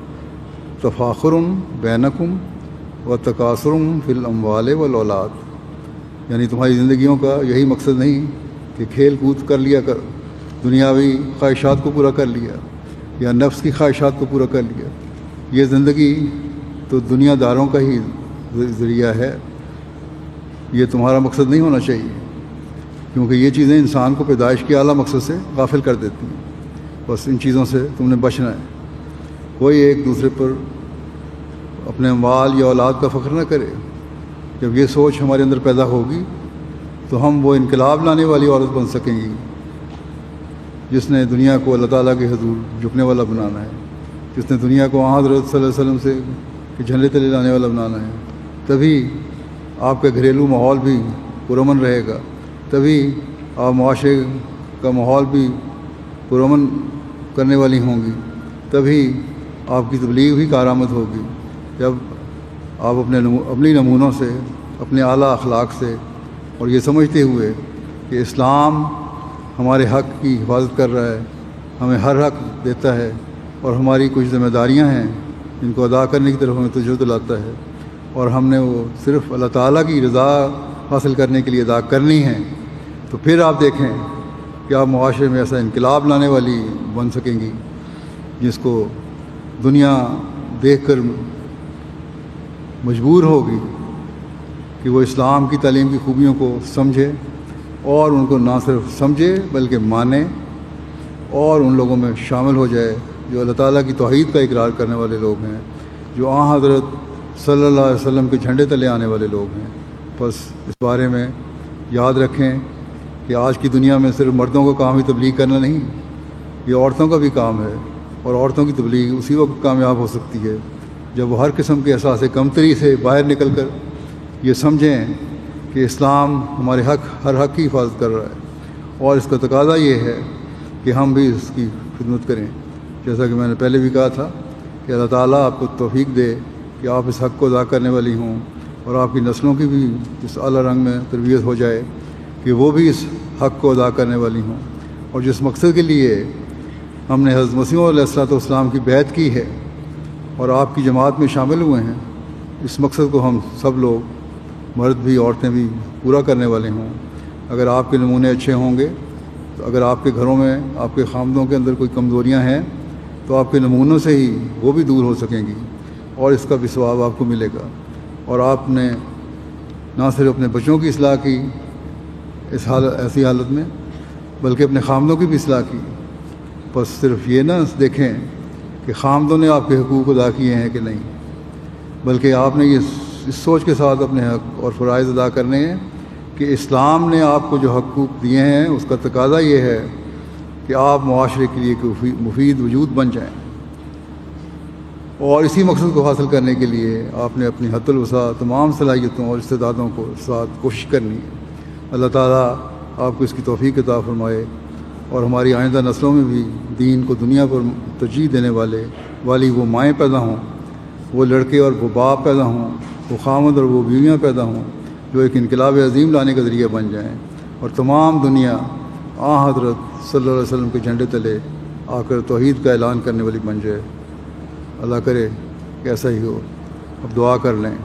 تفاخر بینکم و تکاثر فی الاموال والاولاد، یعنی تمہاری زندگیوں کا یہی مقصد نہیں کہ کھیل کود کر لیا کر، دنیاوی خواہشات کو پورا کر لیا یا نفس کی خواہشات کو پورا کر لیا. یہ زندگی تو دنیا داروں کا ہی ذریعہ ہے، یہ تمہارا مقصد نہیں ہونا چاہیے، کیونکہ یہ چیزیں انسان کو پیدائش کے اعلیٰ مقصد سے غافل کر دیتی ہیں. بس ان چیزوں سے تم نے بچنا ہے. کوئی ایک دوسرے پر اپنے مال یا اولاد کا فخر نہ کرے. جب یہ سوچ ہمارے اندر پیدا ہوگی تو ہم وہ انقلاب لانے والی عورت بن سکیں گی جس نے دنیا کو اللہ تعالیٰ کے حضور جھکنے والا بنانا ہے، جس نے دنیا کو حضرت صلی اللہ علیہ وسلم سے کہ جھنڈے تلے لانے والا بنانا ہے. تبھی آپ کا گھریلو ماحول بھی پرامن رہے گا، تبھی آپ معاشرے کا ماحول بھی پرامن کرنے والی ہوں گی، تبھی آپ کی تبلیغ بھی کارآمد ہوگی. جب آپ اپنے عملی نمونوں سے، اپنے اعلیٰ اخلاق سے، اور یہ سمجھتے ہوئے کہ اسلام ہمارے حق کی حفاظت کر رہا ہے، ہمیں ہر حق دیتا ہے اور ہماری کچھ ذمہ داریاں ہیں جن کو ادا کرنے کی طرف ہمیں توجہ دلاتا ہے، اور ہم نے وہ صرف اللہ تعالیٰ کی رضا حاصل کرنے کے لیے ادا کرنی ہے، تو پھر آپ دیکھیں کہ آپ معاشرے میں ایسا انقلاب لانے والی بن سکیں گی جس کو دنیا دیکھ کر مجبور ہوگی کہ وہ اسلام کی تعلیم کی خوبیوں کو سمجھے، اور ان کو نہ صرف سمجھے بلکہ مانے، اور ان لوگوں میں شامل ہو جائے جو اللہ تعالیٰ کی توحید کا اقرار کرنے والے لوگ ہیں، جو حضرت صلی اللہ علیہ وسلم کے جھنڈے تلے آنے والے لوگ ہیں. بس اس بارے میں یاد رکھیں کہ آج کی دنیا میں صرف مردوں کا کام ہی تبلیغ کرنا نہیں، یہ عورتوں کا بھی کام ہے، اور عورتوں کی تبلیغ اسی وقت کامیاب ہو سکتی ہے جب وہ ہر قسم کے احساس کمتری سے باہر نکل کر یہ سمجھیں کہ اسلام ہمارے ہر حق کی حفاظت کر رہا ہے، اور اس کا تقاضا یہ ہے کہ ہم بھی اس کی خدمت کریں. جیسا کہ میں نے پہلے بھی کہا تھا کہ اللہ تعالیٰ آپ کو توفیق دے کہ آپ اس حق کو ادا کرنے والی ہوں، اور آپ کی نسلوں کی بھی اس اعلیٰ رنگ میں تربیت ہو جائے کہ وہ بھی اس حق کو ادا کرنے والی ہوں، اور جس مقصد کے لیے ہم نے حضرت مسیح علیہ السلام کی بیعت کی ہے اور آپ کی جماعت میں شامل ہوئے ہیں، اس مقصد کو ہم سب لوگ، مرد بھی عورتیں بھی، پورا کرنے والے ہوں. اگر آپ کے نمونے اچھے ہوں گے، تو اگر آپ کے گھروں میں، آپ کے خامدوں کے اندر کوئی کمزوریاں ہیں تو آپ کے نمونوں سے ہی وہ بھی دور ہو سکیں گی، اور اس کا بھی ثواب آپ کو ملے گا. اور آپ نے نہ صرف اپنے بچوں کی اصلاح کی ایسی حالت میں، بلکہ اپنے خامدوں کی بھی اصلاح کی. بس صرف یہ نہ دیکھیں کہ خامدوں نے آپ کے حقوق ادا کیے ہیں کہ نہیں، بلکہ آپ نے اس سوچ کے ساتھ اپنے حق اور فرائض ادا کرنے ہیں کہ اسلام نے آپ کو جو حقوق دیے ہیں اس کا تقاضا یہ ہے کہ آپ معاشرے کے لیے مفید وجود بن جائیں، اور اسی مقصد کو حاصل کرنے کے لیے آپ نے اپنی حد الوسع تمام صلاحیتوں اور استعدادوں کو ساتھ کوشش کرنی ہے. اللہ تعالیٰ آپ کو اس کی توفیق عطا فرمائے، اور ہماری آئندہ نسلوں میں بھی دین کو دنیا پر ترجیح دینے والی وہ مائیں پیدا ہوں، وہ لڑکے اور وہ باپ پیدا ہوں، وہ خامد اور وہ بیویاں پیدا ہوں جو ایک انقلاب عظیم لانے کا ذریعہ بن جائیں، اور تمام دنیا حضرت صلی اللہ علیہ وسلم کے جھنڈے تلے آ کر توحید کا اعلان کرنے والی بن جائے. اللہ کرے کہ ایسا ہی ہو. اب دعا کر لیں.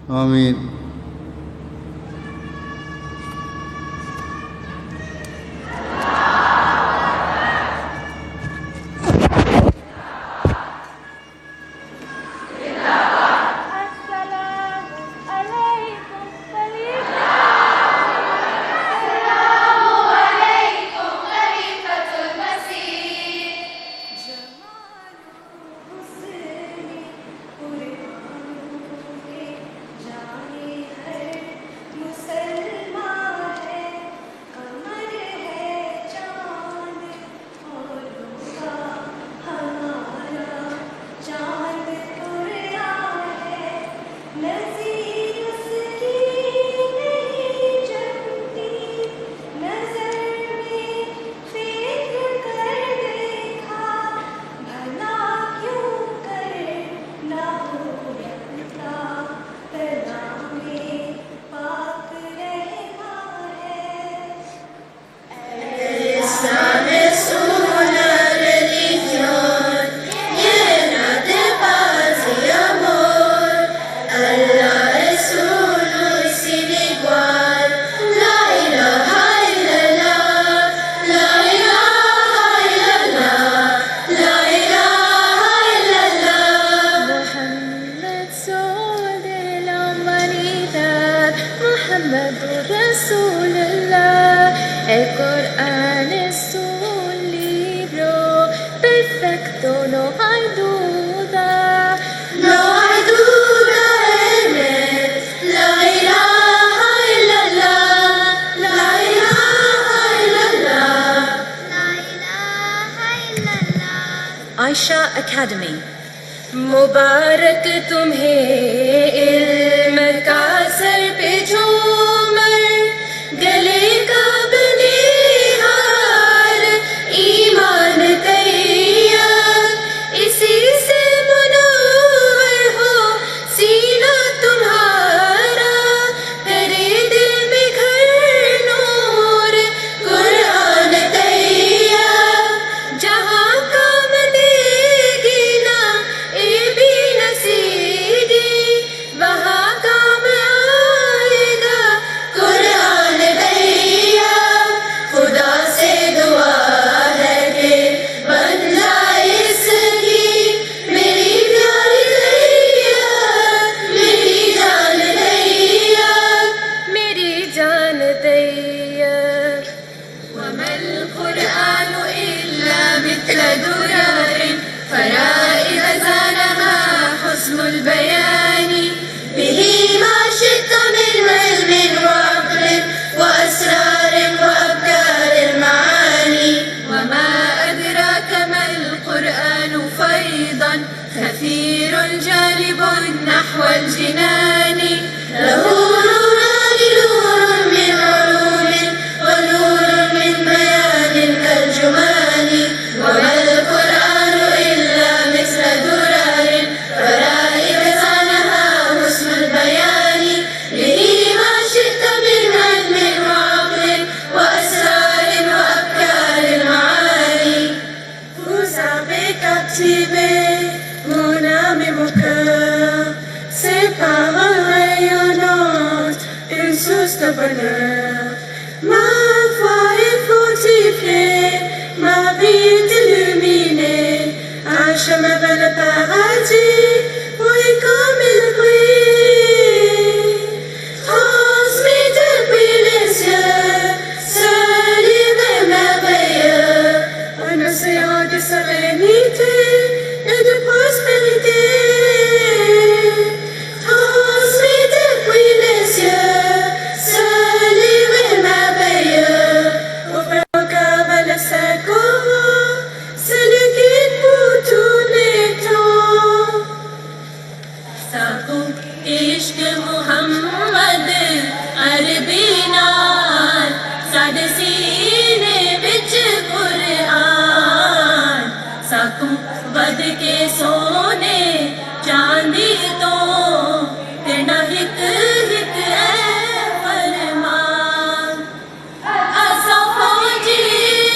آمین. جانے تو لو حدودا لا حدودا لا إله إلا الله لا إله إلا الله لا إله إلا الله. عائشہ اکیڈمی. مبارک تمہیں علم کا سر پہ جھومر گلے کا بنہار ایمان طیب اسی سے منور ہو سینہ تمہارا کرے دل میں گھر نور قرآن طیب جہاں کام دے گی نا اے بی نصیری وہاں کام آئے گا قرآن طیب. خدا سے دعا ہے کہ بن جائے اس کی میری پیاری طیب میری جان طیب میری جان طیب. وما القرآن إلا مثل درر فرائد زانها حسن البيان به ما شئت من علم وعقل وأسرار وأبكار المعاني. وما أدراك ما القرآن فيضا خفير جالب نحو الجنان له نوران نور من علوم ونور من بيان كالجمان. وما القرآن إلا مثل درر فرائد زانها حسن البيان به ما شئت من علم وعقل وأسرار وأبكار المعاني. Vous avez captivé mon âme et mon cœur, ces paroles rayonnantes, une source de bonheur. Ma foi est fortifiée, ma vie est illuminée, un chemin vers le paradis, oui comme il brille. Transmis depuis les cieux, ce livre est merveilleux, un océan de sérénité et de prospérité. Transmis depuis les cieux, ce livre est merveilleux, ouvert au cœur vers le Saint-Coran, c'est le guide pour tous les temps. ساقو عشق محمد عربی نال ساڈے سینے وچ قرآن ساقو with کے سونے چاندی تو تینا ہک ہک اے فرمان. اساں فوجی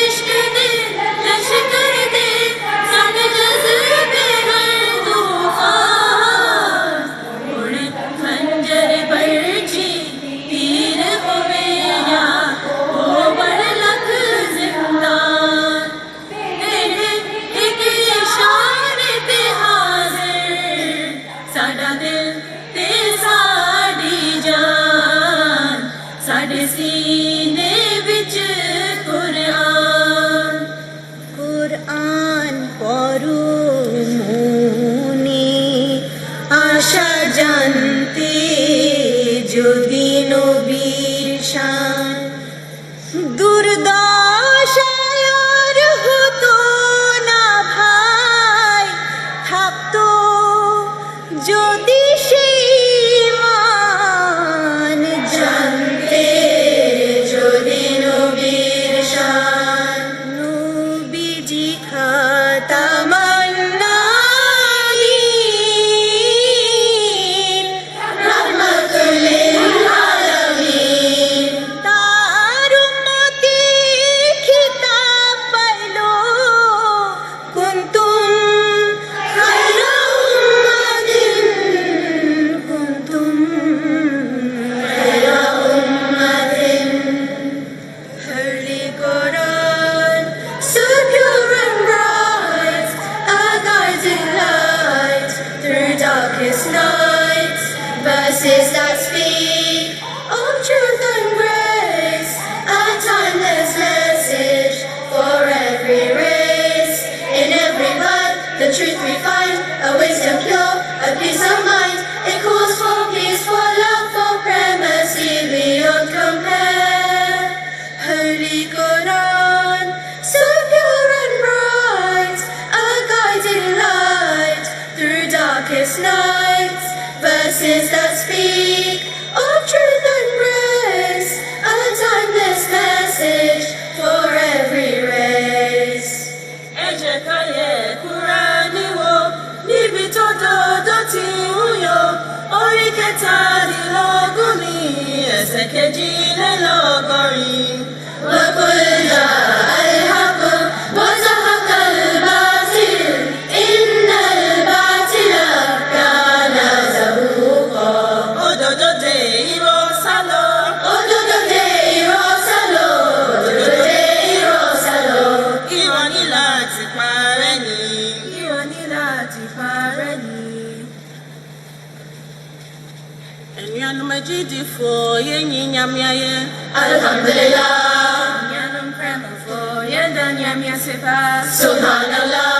عشق دے لشکر دے ساڈے جذبے ہر طوفان اڑ خنجر برچی تیر ہوے یا ہو بڑھ لکھ زندان تیرے ایک اشارے تے حاضر ساڈا دل تے ساڈی جان ساڈے سینے وچ قرآن. قرآن পরমুনি আশা জানতে যদি নবীর শান দুর্দশায় আর হতো না ভাই থাকতো যদি সেই মান জানতে যদি নবীর শান নবীজি খাতামান the truth we find, a wisdom pure, a peace of mind. It calls for peace, for love, for primacy beyond compare. Holy Quran, so pure and bright, a guiding light through darkest nights. Verses that speak of truth and grace, a timeless message for every race. Ẹ jẹ́ ká yẹ̀ Kúránì wò níbi tó dòdò tí ń yọ. Orí kẹtàdínlógún ní ẹsẹ̀ kejìlélọ́gọ́rin. Wa qul ja'al haqq wa zahaqa al-batil, innal batila kana zahuqa. Òdodo dé irọ́ sálọ. Òdodo dé irọ́ sálọ. Òdodo dé irọ́ sálọ. Irọ́ ní láti parẹ́ ni. Irọ́ ní láti parẹ́ ni. Ẹ̀yin alùmọ̀jídì fò yẹ́yìn nyàmíayé. Alhamdulillah. Nyanum kreml fò yẹ́dá nyàmíasípa. Subhanallah.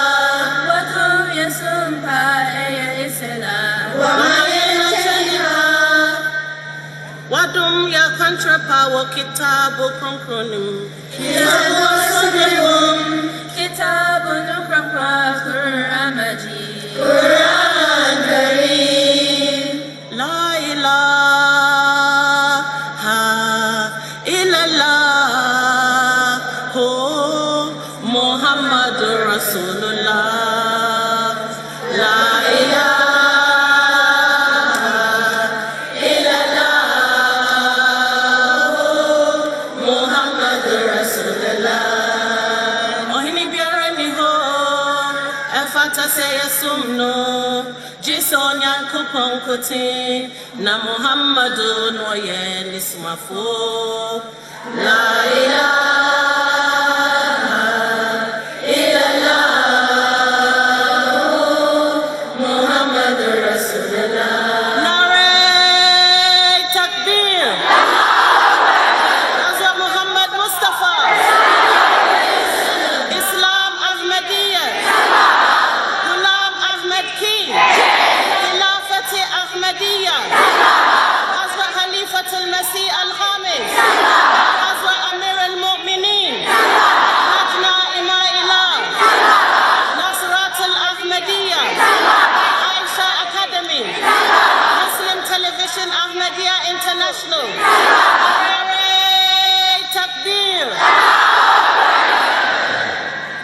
Wàtún yẹsùnpa ẹ̀yẹ ìsẹ̀lá. Wàmáyé nàṣẹ́nìhà. Wàdùm ya kantrapa wọ kitabu kronkronu. Kitabu sọ́dẹ̀wọ̀m. Kitabu nukrakra Qur'an Majid. Qur'an Karim. La ilaha illallah, oh Muhammadur Rasulullah. La ilaha illallah, oh Muhammadur Rasulullah. Ohini biara ni ho, efata se yasumno. Jisonya kupon kuti na Muhammadu noye nismafo. La ilaha illallah, Muhammadur Rasulullah. Nare takbir. Hazrat Muhammad Mustafa. Islam Ahmadiyya. Ghulam Ahmad King. أحمدية. حضرة خليفة المسيح الخامس. حضرة أمير المؤمنين. لجنة إماء الله. نصرات الأحمدية. عائشة أكاديمي. Muslim Television Ahmadiyya International. Takbir.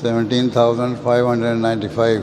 17,595।